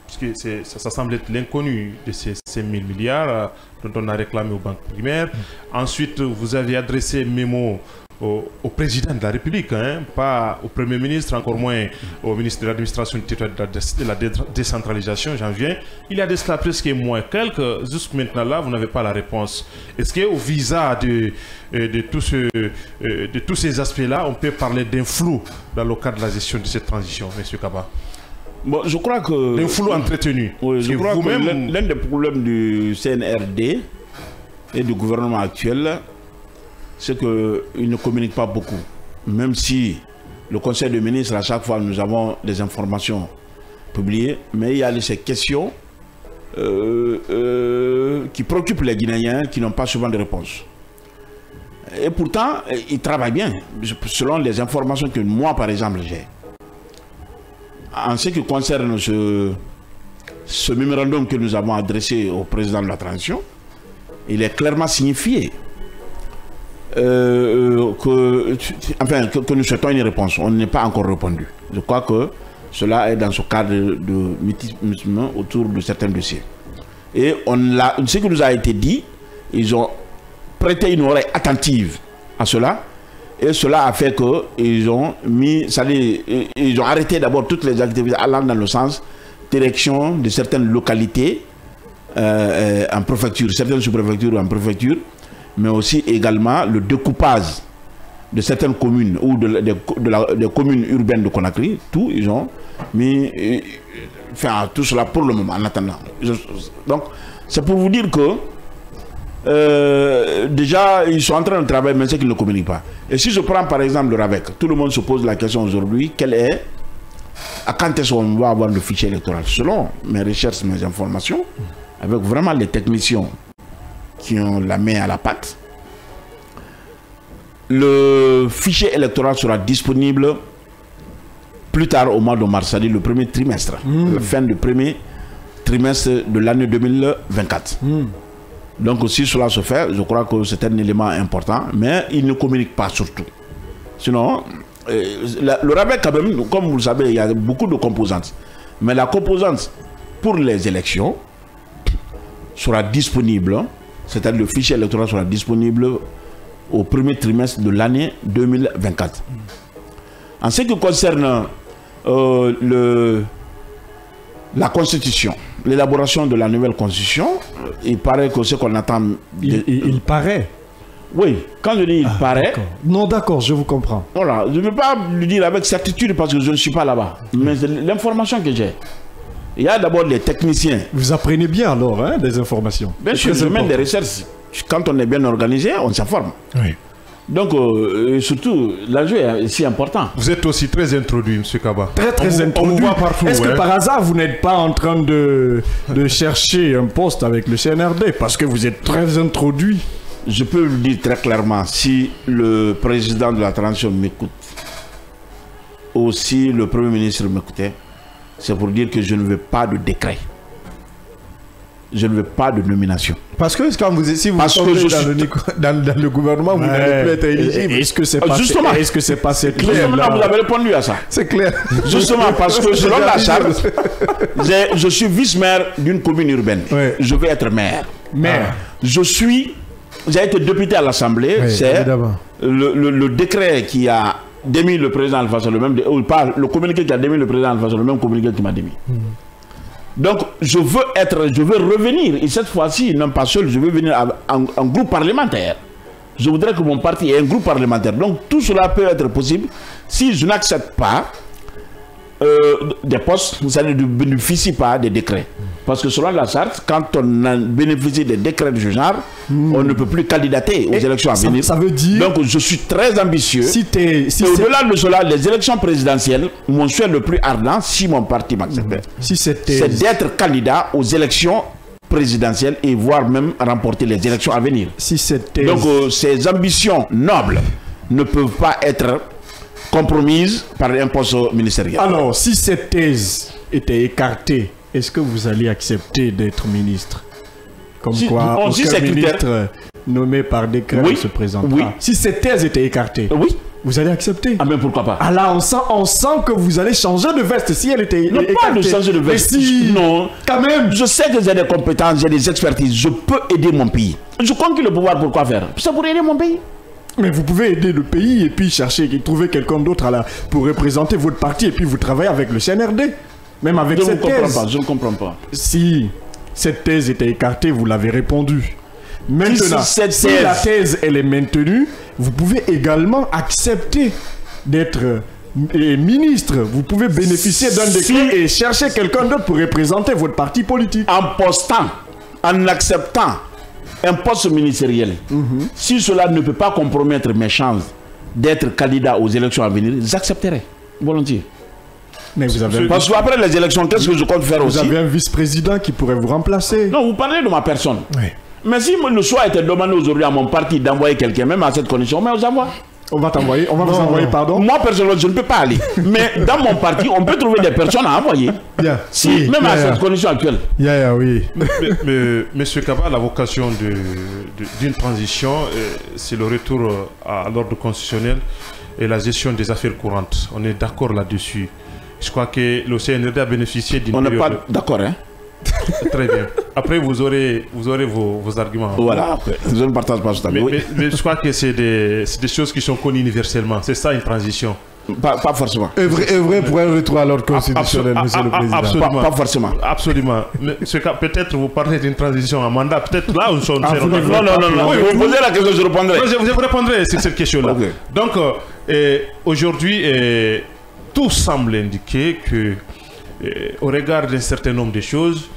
F: parce que ça semble être l'inconnu de ces 5 000 milliards dont on a réclamé aux banques primaires. Ensuite, vous avez adressé un mémo au président de la République, hein, pas au Premier ministre, encore moins au ministre de l'Administration du territoire de la décentralisation, j'en viens. Il y a de cela presque un mois quelques, jusqu'à maintenant là, vous n'avez pas la réponse. Est-ce qu'au visa de tous ces aspects-là, on peut parler d'un flou dans le cadre de la gestion de cette transition, M. Kaba?
G: Bon, je crois que...
F: Un flou entretenu.
G: Oui, je crois que l'un des problèmes du CNRD et du gouvernement actuel, c'est qu'ils ne communiquent pas beaucoup. Même si le Conseil des ministres, à chaque fois, nous avons des informations publiées, mais il y a ces questions qui préoccupent les Guinéens, qui n'ont pas souvent de réponse. Et pourtant, ils travaillent bien, selon les informations que moi, par exemple, j'ai. En ce qui concerne ce mémorandum que nous avons adressé au président de la transition, il est clairement signifié que nous souhaitons une réponse. On n'est pas encore répondu. Je crois que cela est dans ce cadre de mutisme autour de certains dossiers. Et ce qui nous a été dit, ils ont prêté une oreille attentive à cela. Et cela a fait qu'ils ont ils ont arrêté d'abord toutes les activités allant dans le sens direction de certaines localités en préfecture, certaines sous-préfectures ou en préfecture, mais aussi également le découpage de certaines communes ou des communes urbaines de Conakry. Tout, ils ont mis tout cela pour le moment en attendant. Donc, c'est pour vous dire que déjà, ils sont en train de travailler, mais c'est qu'ils ne communiquent pas. Et si je prends par exemple le RAVEC, tout le monde se pose la question aujourd'hui, à quand est-ce qu'on va avoir le fichier électoral? Selon mes recherches, mes informations, avec vraiment les techniciens qui ont la main à la pâte, le fichier électoral sera disponible plus tard au mois de mars, c'est-à-dire le premier trimestre, la fin du premier trimestre de l'année 2024. Donc si cela se fait, je crois que c'est un élément important, mais il ne communique pas surtout. Sinon, le RAVEC quand même, comme vous le savez, il y a beaucoup de composantes. Mais la composante pour les élections sera disponible, c'est-à-dire le fichier électoral sera disponible au premier trimestre de l'année 2024. En ce qui concerne la Constitution, l'élaboration de la nouvelle Constitution, il paraît que ce qu'on attend...
C: Il paraît.
G: Oui, quand je dis il paraît...
C: Non, d'accord, je vous comprends.
G: Voilà, je ne peux pas le dire avec certitude parce que je ne suis pas là-bas. Mais c'est l'information que j'ai. Il y a d'abord les techniciens.
C: Vous apprenez bien alors, hein, des informations.
G: Bien sûr, je mène des recherches. Quand on est bien organisé, on s'informe.
C: Oui.
G: Donc, surtout, l'enjeu est si important.
F: Vous êtes aussi très introduit, M. Kaba.
C: Très introduit.
F: On vous voit partout.
C: Est-ce que par hasard, vous n'êtes pas en train de chercher un poste avec le CNRD parce que vous êtes très introduit?
G: Je peux le dire très clairement, si le président de la transition m'écoute, aussi le Premier ministre m'écoutait, c'est pour dire que je ne veux pas de décret. Je ne veux pas de nomination.
B: Parce que quand si vous tombez dans le gouvernement, vous n'allez plus être éligible.
C: Est-ce que c'est pas
G: justement,
C: est-ce que c'est pas clair?
G: Justement, vous avez répondu à ça.
B: C'est clair.
G: Justement, parce que selon la charte, je suis vice-maire d'une commune urbaine.
C: Oui.
G: Je vais être maire.
C: Maire.
G: J'ai été député à l'Assemblée.
B: Oui,
G: c'est le décret qui a démis le président Alpha Saleh, ou pas le communiqué qui a démis le président Alpha Saleh, le même communiqué qui m'a démis. Donc, je veux revenir, et cette fois-ci, non pas seul, je veux venir en groupe parlementaire. Je voudrais que mon parti ait un groupe parlementaire. Donc, tout cela peut être possible si je n'accepte pas des postes, ça ne bénéficie pas des décrets. Parce que selon la charte, quand on bénéficie des décrets de ce genre, on ne peut plus candidater aux élections à venir.
C: Ça veut dire...
G: Donc, je suis très ambitieux.
C: et
G: au-delà de cela, les élections présidentielles, mon souhait le plus ardent, si mon parti m'accepte, c'est d'être candidat aux élections présidentielles et voire même remporter les élections à venir. Donc, ces ambitions nobles ne peuvent pas être compromises par un poste ministériel.
C: Alors, si cette thèse était écartée, est-ce que vous allez accepter d'être ministre? Comme quoi, aucun ministre nommé par décret se présentera.
G: Oui.
C: Si cette thèse était écartée, vous allez accepter?
G: Ah, mais pourquoi pas?
C: Ah là, on sent que vous allez changer de veste si elle était
G: non,
C: écartée.
G: Pas de changer de veste.
C: Non, quand même.
G: Je sais que j'ai des compétences, j'ai des expertises. Je peux aider mon pays. Je conquiers le pouvoir pour quoi faire? C'est pour aider mon pays.
C: Mais vous pouvez aider le pays et puis trouver quelqu'un d'autre pour représenter votre parti et puis vous travaillez avec le CNRD. Même avec cette thèse.
G: Je ne comprends pas.
C: Si cette thèse était écartée, vous l'avez répondu. Maintenant, si la thèse elle est maintenue, vous pouvez également accepter d'être ministre. Vous pouvez bénéficier d'un décret et chercher quelqu'un d'autre pour représenter votre parti politique.
G: En acceptant un poste ministériel, si cela ne peut pas compromettre mes chances d'être candidat aux élections à venir, j'accepterai volontiers.
C: Mais vous avez
G: parce qu'après les élections, qu'est-ce que je compte faire aussi?
C: Vous avez un vice-président qui pourrait vous remplacer.
G: Non, vous parlez de ma personne.
C: Oui.
G: Mais si le choix était demandé aujourd'hui à mon parti d'envoyer quelqu'un, même à cette condition, mais on envoie.
C: On va t'envoyer, on va vous envoyer, pardon.
G: Moi, personnellement, je ne peux pas aller. Mais dans mon parti, on peut trouver des personnes à envoyer. Même à cette condition actuelle.
B: Oui.
F: Mais Monsieur Kaba, la vocation d'une transition, c'est le retour à l'ordre constitutionnel et la gestion des affaires courantes. On est d'accord là-dessus. Je crois que le CNRD a bénéficié d'une
G: période... On n'est pas d'accord, hein?
F: Très bien. après vous aurez vos arguments.
G: Voilà, je ne partage pas ce avis.
F: Mais je crois que c'est des choses qui sont connues universellement. C'est ça une transition.
G: Pas forcément.
B: Est vrai pour un retour à l'ordre constitutionnel, monsieur le Président.
F: Absolument.
G: Pas forcément.
F: Absolument. Mais peut-être vous parlez d'une transition à mandat. Peut-être là où nous sommes.
G: Non. Oui, vous posez la question, je répondrai.
F: Je vous répondrai sur cette question-là. Okay. Donc, aujourd'hui, tout semble indiquer que, au regard d'un certain nombre de choses,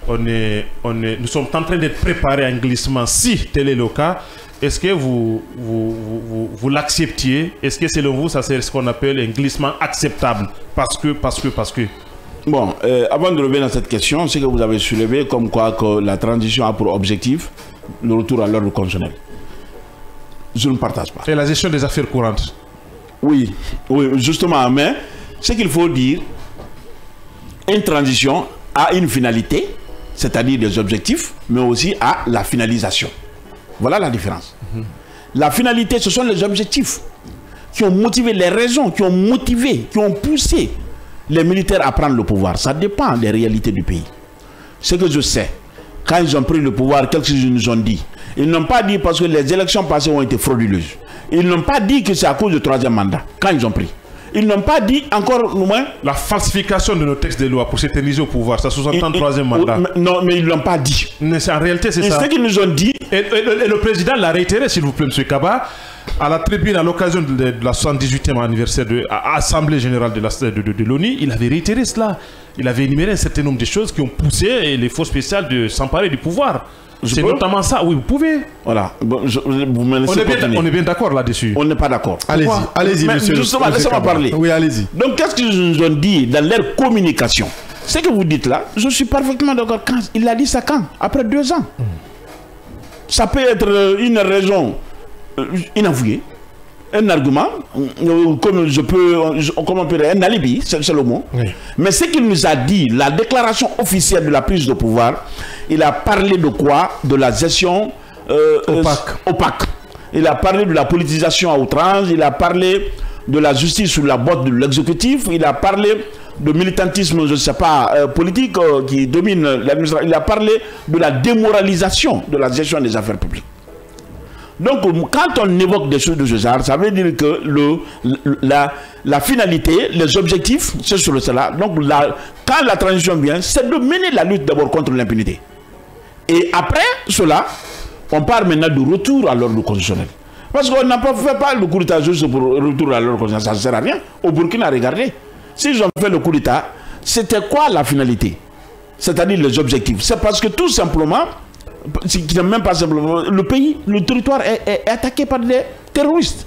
F: nous sommes en train d'être préparés à un glissement. Si tel est le cas, est-ce que vous l'acceptiez? Est-ce que selon vous, ça c'est ce qu'on appelle un glissement acceptable? Parce que.
G: Bon, avant de revenir à cette question, c'est que vous avez soulevé comme quoi que la transition a pour objectif le retour à l'ordre constitutionnel. Je ne partage pas.
F: Et la gestion des affaires courantes?
G: Oui, justement, mais ce qu'il faut dire, une transition a une finalité, c'est-à-dire des objectifs, mais aussi à la finalisation. Voilà la différence. La finalité, ce sont les objectifs qui ont motivé, les raisons qui ont motivé, qui ont poussé les militaires à prendre le pouvoir. Ça dépend des réalités du pays. Ce que je sais, quand ils ont pris le pouvoir, qu'est-ce qu'ils nous ont dit? Ils n'ont pas dit parce que les élections passées ont été frauduleuses. Ils n'ont pas dit que c'est à cause du 3e mandat, quand ils ont pris. Ils n'ont pas dit encore moins...
F: La falsification de nos textes de loi pour s'éterniser au pouvoir, ça sous-entend le 3e mandat.
G: Non, mais ils ne l'ont pas dit.
F: Mais en réalité, c'est ça.
G: C'est ce qu'ils nous ont dit.
F: Et le président l'a réitéré, s'il vous plaît, M. Kaba, à la tribune à l'occasion de la 78e anniversaire de l'Assemblée générale de l'ONU. Il avait réitéré cela. Il avait énuméré un certain nombre de choses qui ont poussé les forces spéciales de s'emparer du pouvoir. C'est notamment ça. Oui, vous pouvez.
G: Voilà. Bon, vous me laissez
F: on est bien d'accord là-dessus.
G: On n'est pas d'accord.
B: Allez-y, monsieur.
G: Justement, laissez-moi parler.
B: Oui, allez-y.
G: Donc, qu'est-ce qu'ils nous ont dit dans leur communication? Ce que vous dites là, je suis parfaitement d'accord. Il a dit ça quand? Après 2 ans. Ça peut être une raison inavouée, un argument, comme on peut dire, un alibi, c'est le mot. Oui. Mais ce qu'il nous a dit, la déclaration officielle de la prise de pouvoir, il a parlé de quoi? De la gestion opaque. Il a parlé de la politisation à outrance, il a parlé de la justice sous la botte de l'exécutif, il a parlé de militantisme, je ne sais pas, politique qui domine l'administration. Il a parlé de la démoralisation de la gestion des affaires publiques. Donc, quand on évoque des choses de ce genre, ça veut dire que la finalité, les objectifs, c'est sur cela. Donc, quand la transition vient, c'est de mener la lutte d'abord contre l'impunité. Et après cela, on part maintenant du retour à l'ordre constitutionnel. Parce qu'on n'a pas fait le coup d'État juste pour le retour à l'ordre constitutionnel, ça ne sert à rien. Au Burkina, regardez. S'ils ont fait le coup d'État, c'était quoi la finalité? C'est-à-dire les objectifs. C'est parce que tout simplement, même pas simplement, le territoire est attaqué par des terroristes.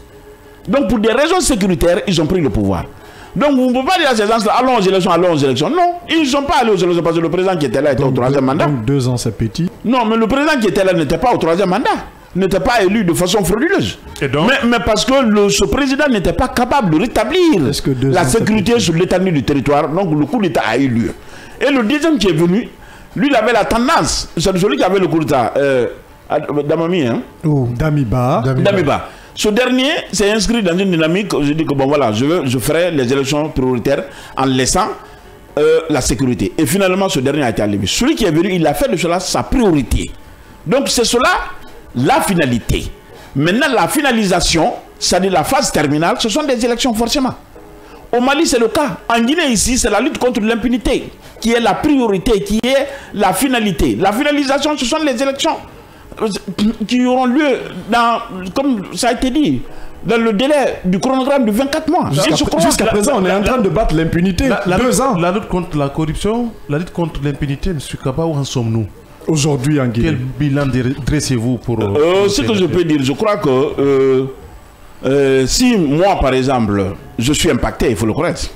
G: Donc pour des raisons sécuritaires, ils ont pris le pouvoir. Donc vous ne pouvez pas dire à ces gens-là, allons aux élections. Non, ils ne sont pas allés aux élections parce que le président qui était là était au 3e mandat.
C: Donc 2 ans, c'est petit.
G: Non, mais le président qui était là n'était pas au 3e mandat. N'était pas élu de façon frauduleuse. Et donc mais parce que ce président n'était pas capable de rétablir la sécurité sur l'étendue du territoire. Donc le coup d'État a eu lieu. Et le deuxième qui est venu, lui, il avait la tendance, c'est celui qui avait le coup d'État, Damami, hein?
C: Damiba.
G: Ce dernier s'est inscrit dans une dynamique, je dis que bon voilà, je ferai les élections prioritaires en laissant la sécurité. Et finalement, ce dernier a été enlevé. Celui qui est venu, il a fait de cela sa priorité. Donc c'est cela la finalité. Maintenant, la finalisation, c'est-à-dire la phase terminale, ce sont des élections forcément. Au Mali, c'est le cas. En Guinée, ici, c'est la lutte contre l'impunité qui est la priorité, qui est la finalité. La finalisation, ce sont les élections qui auront lieu, comme ça a été dit, dans le délai du chronogramme de 24 mois.
C: Jusqu'à présent, on est en train de battre l'impunité. 2 ans.
F: La lutte contre la corruption, la lutte contre l'impunité, M. Kaba, où en sommes-nous
C: aujourd'hui en Guinée?
F: Quel bilan dressez-vous pour...
G: ce que je peux dire, je crois que si moi, par exemple, je suis impacté, il faut le connaître.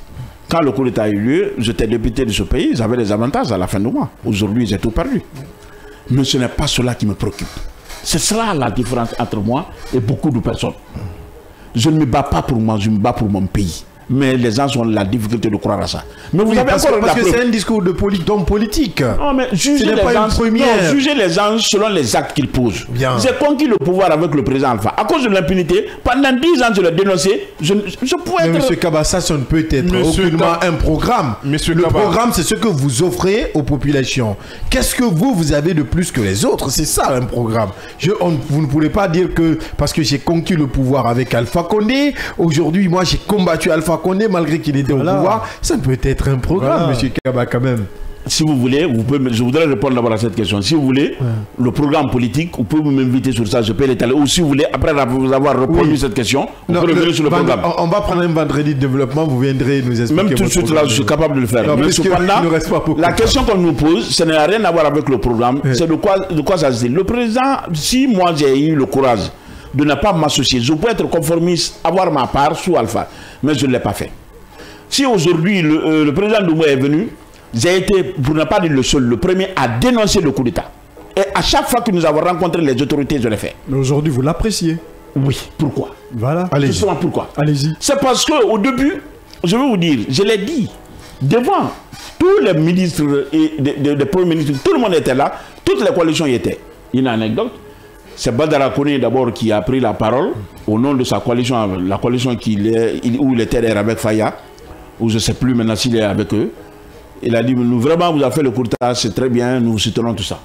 G: Quand le coup d'État a eu lieu, j'étais député de ce pays, j'avais des avantages à la fin du mois. Aujourd'hui, j'ai tout perdu. Mais ce n'est pas cela qui me préoccupe. C'est cela la différence entre moi et beaucoup de personnes. Je ne me bats pas pour moi, je me bats pour mon pays. Mais les gens ont la difficulté de croire à ça. Mais vous avez
B: parce
G: encore
B: que c'est un discours d'homme politique.
G: Non, mais juger les gens selon les actes qu'ils posent. J'ai conquis le pouvoir avec le président Alpha. À cause de l'impunité, pendant 10 ans, je l'ai dénoncé. Je pouvais être...
B: Monsieur Kaba, ça ne peut être aucunement un programme. Le programme, c'est ce que vous offrez aux populations. Qu'est-ce que vous avez de plus que les autres? C'est ça un programme. Vous ne pouvez pas dire que parce que j'ai conquis le pouvoir avec Alpha Condé, aujourd'hui, moi, j'ai combattu Alpha Condé malgré qu'il était au pouvoir. Ça ne peut être un programme, monsieur Kaba, quand même.
G: Si vous voulez, je voudrais répondre d'abord à cette question. Si vous voulez, le programme politique, vous pouvez m'inviter sur ça, je peux l'étaler. Ou si vous voulez, après vous avoir répondu cette question, vous pouvez revenir sur le programme.
B: On va prendre un vendredi de développement, vous viendrez nous expliquer.
G: Même tout de suite, là, je suis capable de le faire. Mais cependant, la question qu'on nous pose, ça n'a rien à voir avec le programme. C'est de quoi ça se dit. Le président, si moi j'ai eu le courage de ne pas m'associer, je peux être conformiste, avoir ma part sous Alpha, mais je ne l'ai pas fait. Si aujourd'hui le président Doumbouya est venu, j'ai été, pour ne pas dire le seul, le premier à dénoncer le coup d'État. Et à chaque fois que nous avons rencontré les autorités, je l'ai fait.
C: Mais aujourd'hui, vous l'appréciez?
G: Oui. Pourquoi?
C: Voilà.
G: Justement, pourquoi?
C: Allez-y.
G: C'est parce qu'au début, je vais vous dire, je l'ai dit, devant tous les ministres et des premiers ministres, tout le monde était là, toutes les coalitions y étaient. Une anecdote, c'est Badara Koné d'abord qui a pris la parole au nom de sa coalition, la coalition où il était avec Faya, ou je ne sais plus maintenant s'il est avec eux. Il a dit, nous vraiment, vous avez fait le courtage, c'est très bien, nous soutenons tout ça.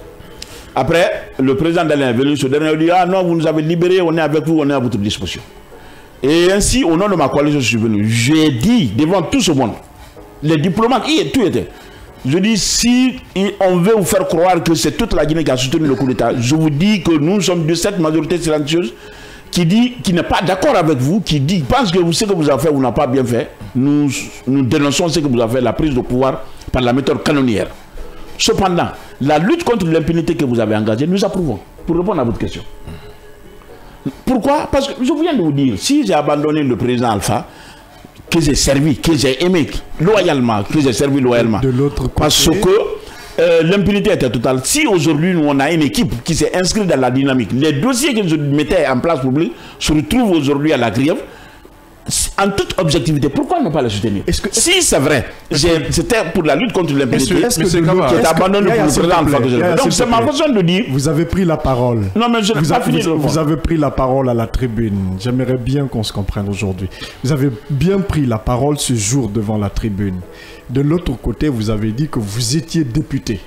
G: Après, le président d'Alain est venu, ce dernier a dit, ah non, vous nous avez libérés, on est avec vous, on est à votre disposition. Et ainsi, au nom de ma coalition, je suis venu. J'ai dit, devant tout ce monde, les diplomates, tout était. Je dis, si on veut vous faire croire que c'est toute la Guinée qui a soutenu le coup d'État, je vous dis que nous sommes de cette majorité silencieuse qui n'est pas d'accord avec vous, qui pense que ce que vous avez fait, vous n'avez pas bien fait. Nous dénonçons ce que vous avez fait, la prise de pouvoir par la méthode canonnière. Cependant, la lutte contre l'impunité que vous avez engagée, nous approuvons. Pour répondre à votre question. Pourquoi? Parce que je viens de vous dire, si j'ai abandonné le président Alpha, que j'ai servi, que j'ai aimé loyalement, que j'ai servi loyalement,
C: de l'autre côté,
G: parce que l'impunité était totale. Si aujourd'hui on a une équipe qui s'est inscrite dans la dynamique, les dossiers que je mettais en place public se retrouvent aujourd'hui à la grève, en toute objectivité, pourquoi ne pas les soutenir? Si c'est vrai, c'était pour la lutte contre l'impunité, qui est abandonné pour le président Alpha que je le. Donc c'est ma façon de dire.
C: Vous avez pris la parole.
G: Non mais je n'ai pas fini de le voir.
C: Vous avez pris la parole à la tribune. J'aimerais bien qu'on se comprenne aujourd'hui. Vous avez bien pris la parole ce jour devant la tribune. De l'autre côté, vous avez dit que vous étiez député.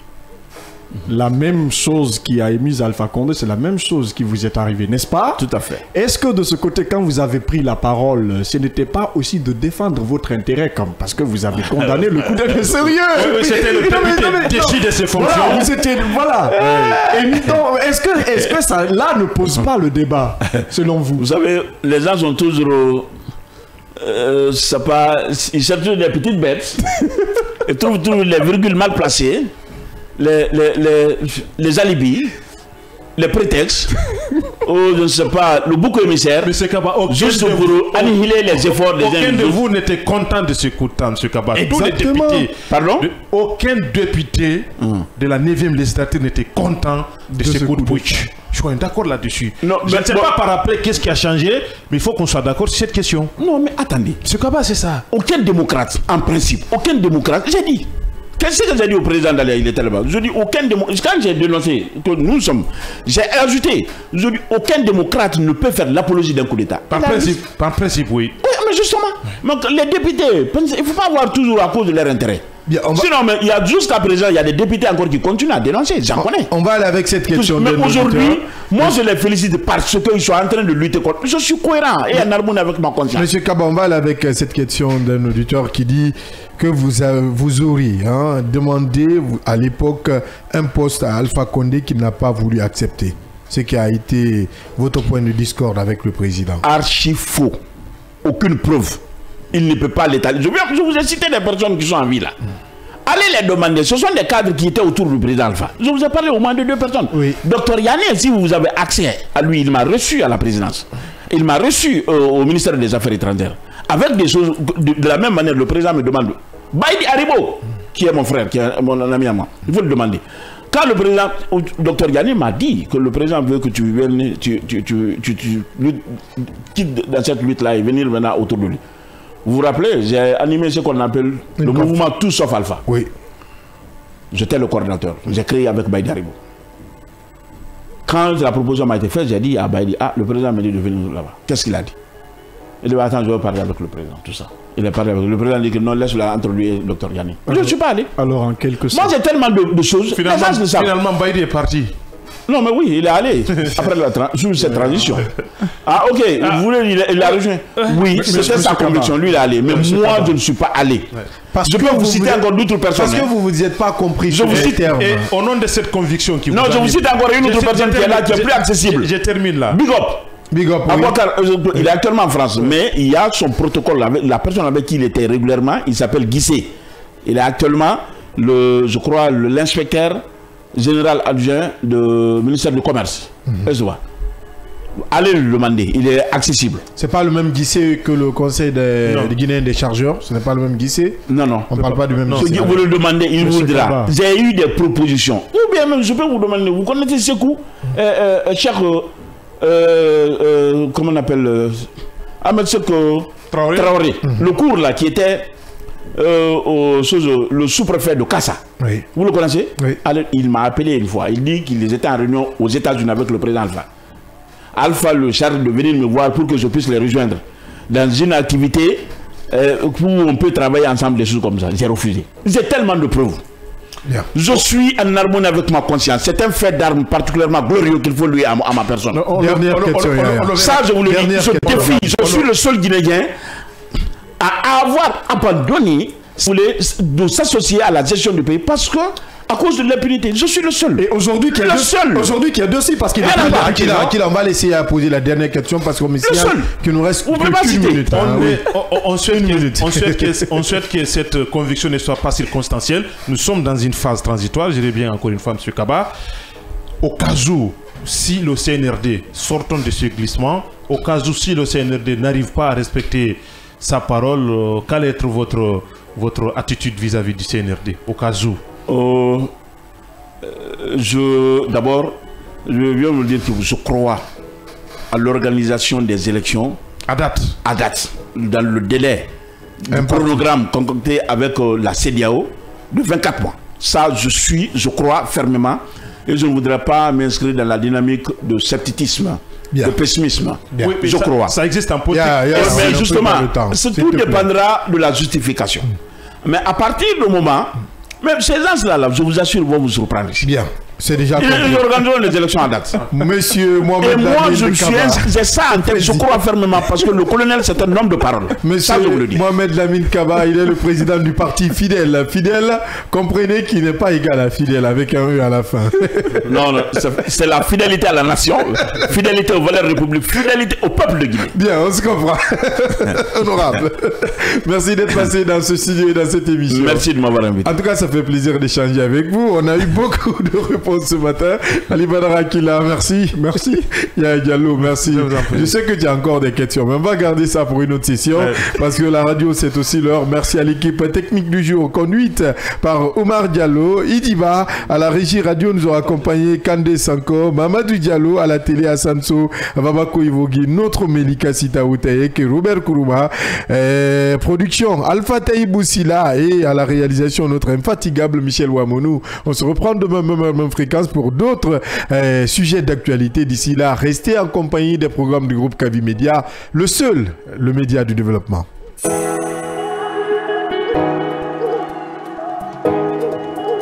C: La même chose qui a émis Alpha Condé, c'est la même chose qui vous est arrivée, n'est-ce pas?
G: Tout à fait.
C: Est-ce que de ce côté, quand vous avez pris la parole, ce n'était pas aussi de défendre votre intérêt, comme parce que vous avez condamné le coup d'État? Sérieux?
F: C'était le député déchu de ses fonctions.
C: Voilà, vous étiez, voilà. Est-ce que ça, là, ne pose pas le débat, selon vous?
G: Vous savez, les gens sont toujours... ils cherchent des petites bêtes. Ils trouvent toujours les virgules mal placées. Les alibis, les prétextes, ou je ne sais pas, le bouc émissaire, juste pour annihiler les efforts des
F: Aucun de vous n'était content de ce coup de temps, M. Kaba. Tous les députés, aucun député de la 9e législature n'était content de ce coup de putsch. Je suis d'accord là-dessus. Je ne sais pas par après qu'est-ce qui a changé, mais il faut qu'on soit d'accord sur cette question.
G: Non, mais attendez.
F: M. Kaba, c'est ça.
G: Aucun démocrate, en principe, aucun démocrate, j'ai dit. Qu'est-ce que j'ai dit au président d'aller, il était là-bas? Je dis aucun démocrate. Quand j'ai dénoncé que nous sommes, j'ai ajouté, je dis aucun démocrate ne peut faire l'apologie d'un coup d'État.
F: Par principe, oui.
G: Oui, mais justement, donc les députés, il ne faut pas voir toujours à cause de leur intérêt. Bien, sinon, mais il y a jusqu'à présent, il y a des députés encore qui continuent à dénoncer, j'en connais.
B: On va aller avec cette question.
G: Mais aujourd'hui, moi je les félicite parce qu'ils sont en train de lutter contre. Je suis cohérent et en harmonie avec ma conscience.
B: Monsieur Kaba, on va aller avec cette question d'un auditeur qui dit que vous auriez demandé à l'époque un poste à Alpha Condé qu'il n'a pas voulu accepter. Ce qui a été votre point de discorde avec le président.
G: Archi faux. Aucune preuve. Il ne peut pas l'étaler. Je vous ai cité des personnes qui sont en vie là. Allez les demander. Ce sont des cadres qui étaient autour du président Alpha. Je vous ai parlé au moins de 2 personnes. Oui. Docteur Yanné, si vous avez accès à lui, il m'a reçu à la présidence. Il m'a reçu au ministère des Affaires étrangères. Avec des choses, de la même manière, le président me demande. Baïdi Haribo, qui est mon frère, qui est mon ami à moi, il faut le demander. Quand le président, docteur Yanné m'a dit que le président veut que tu viennes, quittes dans cette lutte-là et venir maintenant autour de lui. Vous vous rappelez, j'ai animé ce qu'on appelle le mouvement Tout sauf Alpha.
B: Oui.
G: J'étais le coordinateur. J'ai créé avec Baïdi Haribo. Quand la proposition m'a été faite, j'ai dit à Baïdi, le président m'a dit de venir là-bas. Qu'est-ce qu'il a dit? Il dit, attends, je vais parler avec le président, tout ça. Il a parlé avec le président, il dit que non, laisse-le introduire le Dr Yanni. Je ne suis pas allé.
C: Alors, en quelque sorte.
G: Moi, j'ai tellement de choses.
F: Finalement, Baïdi est parti.
G: Non, mais oui, il est allé après sous cette transition. Ah, ok, vous voulez, il a rejoint. Oui, c'était sa conviction, lui, il est allé. Mais moi, je ne suis pas allé. Je peux vous citer encore d'autres personnes.
B: Parce que vous ne vous êtes pas compris.
G: Je vous cite.
F: Et au nom de cette conviction qui vous
G: non, je vous cite encore une autre personne qui est là, qui est plus accessible.
F: Je termine là.
G: Big up.
B: Big up.
G: Il est actuellement en France, mais il y a son protocole. La personne avec qui il était régulièrement, il s'appelle Guissé. Il est actuellement, je crois, l'inspecteur général adjoint du ministère du Commerce. Allez le demander, il est accessible.
B: C'est pas le même Guissé que le conseil des Guinéens des chargeurs. Ce n'est pas le même Guissé.
G: Non.
B: On ne parle pas du même Guissé.
G: Vous le demandez, il vous dira. J'ai eu des propositions. Ou bien même, je peux vous demander, vous connaissez Sekou, cher, comment on appelle, Ahmed Sekou Traoré. Le cours là qui était le sous-préfet de Kassa.
B: Oui.
G: Vous le connaissez?
B: Oui.
G: Alors, il m'a appelé une fois. Il dit qu'il était en réunion aux États-Unis avec le président Alpha. Alpha le charge de venir me voir pour que je puisse les rejoindre dans une activité où on peut travailler ensemble, des choses comme ça. J'ai refusé. J'ai tellement de preuves.
B: Bien.
G: Je suis en harmonie avec ma conscience. C'est un fait d'armes particulièrement glorieux qu'il faut lui à ma personne.
B: Dernière question.
G: Ça, je vous le dis. Je défie. Je suis le seul Guinéen à avoir abandonné de s'associer à la gestion du pays parce que à cause de l'impunité, je suis le seul.
B: Et aujourd'hui, qu'il y a deux dossiers parce qu'il on va laisser à poser la dernière question parce qu'on me signale qu'il nous reste une minute.
F: On souhaite que cette conviction ne soit pas circonstancielle. Nous sommes dans une phase transitoire. Je dirais bien encore une fois, M. Kaba. Au cas où, si le CNRD, sortons de ce glissement, au cas où si le CNRD n'arrive pas à respecter sa parole, quelle est votre attitude vis-à-vis du CNRD au cas où?
G: D'abord, je viens vous dire que je crois à l'organisation des élections
F: à date,
G: dans le délai du chronogramme concocté avec la CEDEAO de 24 mois. Ça, je crois fermement et je ne voudrais pas m'inscrire dans la dynamique de scepticisme.
B: Bien.
G: De pessimisme.
F: Oui,
G: je crois.
F: Ça existe en politique.
G: Mais justement, tout dépendra de la justification. Mais à partir du moment, même ces gens-là, je vous assure, vont vous surprendre.
B: Bien. C'est déjà
G: ils organiseront les élections à date.
B: Monsieur Mohamed.
G: Et moi, j'ai ça en tête, je crois fermement, parce que le colonel, c'est un homme de parole.
B: Monsieur
G: ça, je vous le dis.
B: Mohamed Lamine Kaba, il est le président du parti Fidèle. Fidèle, comprenez qu'il n'est pas égal à Fidèle, avec un E à la fin.
G: Non, c'est la fidélité à la nation, fidélité aux valeurs républicaines, fidélité au peuple de Guinée.
B: Bien, on se comprend. Honorable. Merci d'être passé dans ce studio et dans cette émission.
G: Merci de m'avoir invité.
B: En tout cas, ça fait plaisir d'échanger avec vous. On a eu beaucoup de réponses ce matin. Ali Badara Kila, merci. Merci. Yaya Diallo, merci. Je sais que tu as encore des questions, mais on va garder ça pour une autre session parce que la radio, c'est aussi l'heure. Merci à l'équipe technique du jour, conduite par Omar Diallo. Idiba, à la régie radio, nous ont accompagné Kande Sanko, Mamadou Diallo, à la télé à Sanso, Babako Ivogi, notre Melika Sitaoutaye, Robert Kourouma, production Alpha Taïboussila et à la réalisation notre infatigable Michel Ouamonou. On se reprend demain, même fréquence pour d'autres sujets d'actualité. D'ici là, restez en compagnie des programmes du groupe Kavi Média, le seul, le média du développement.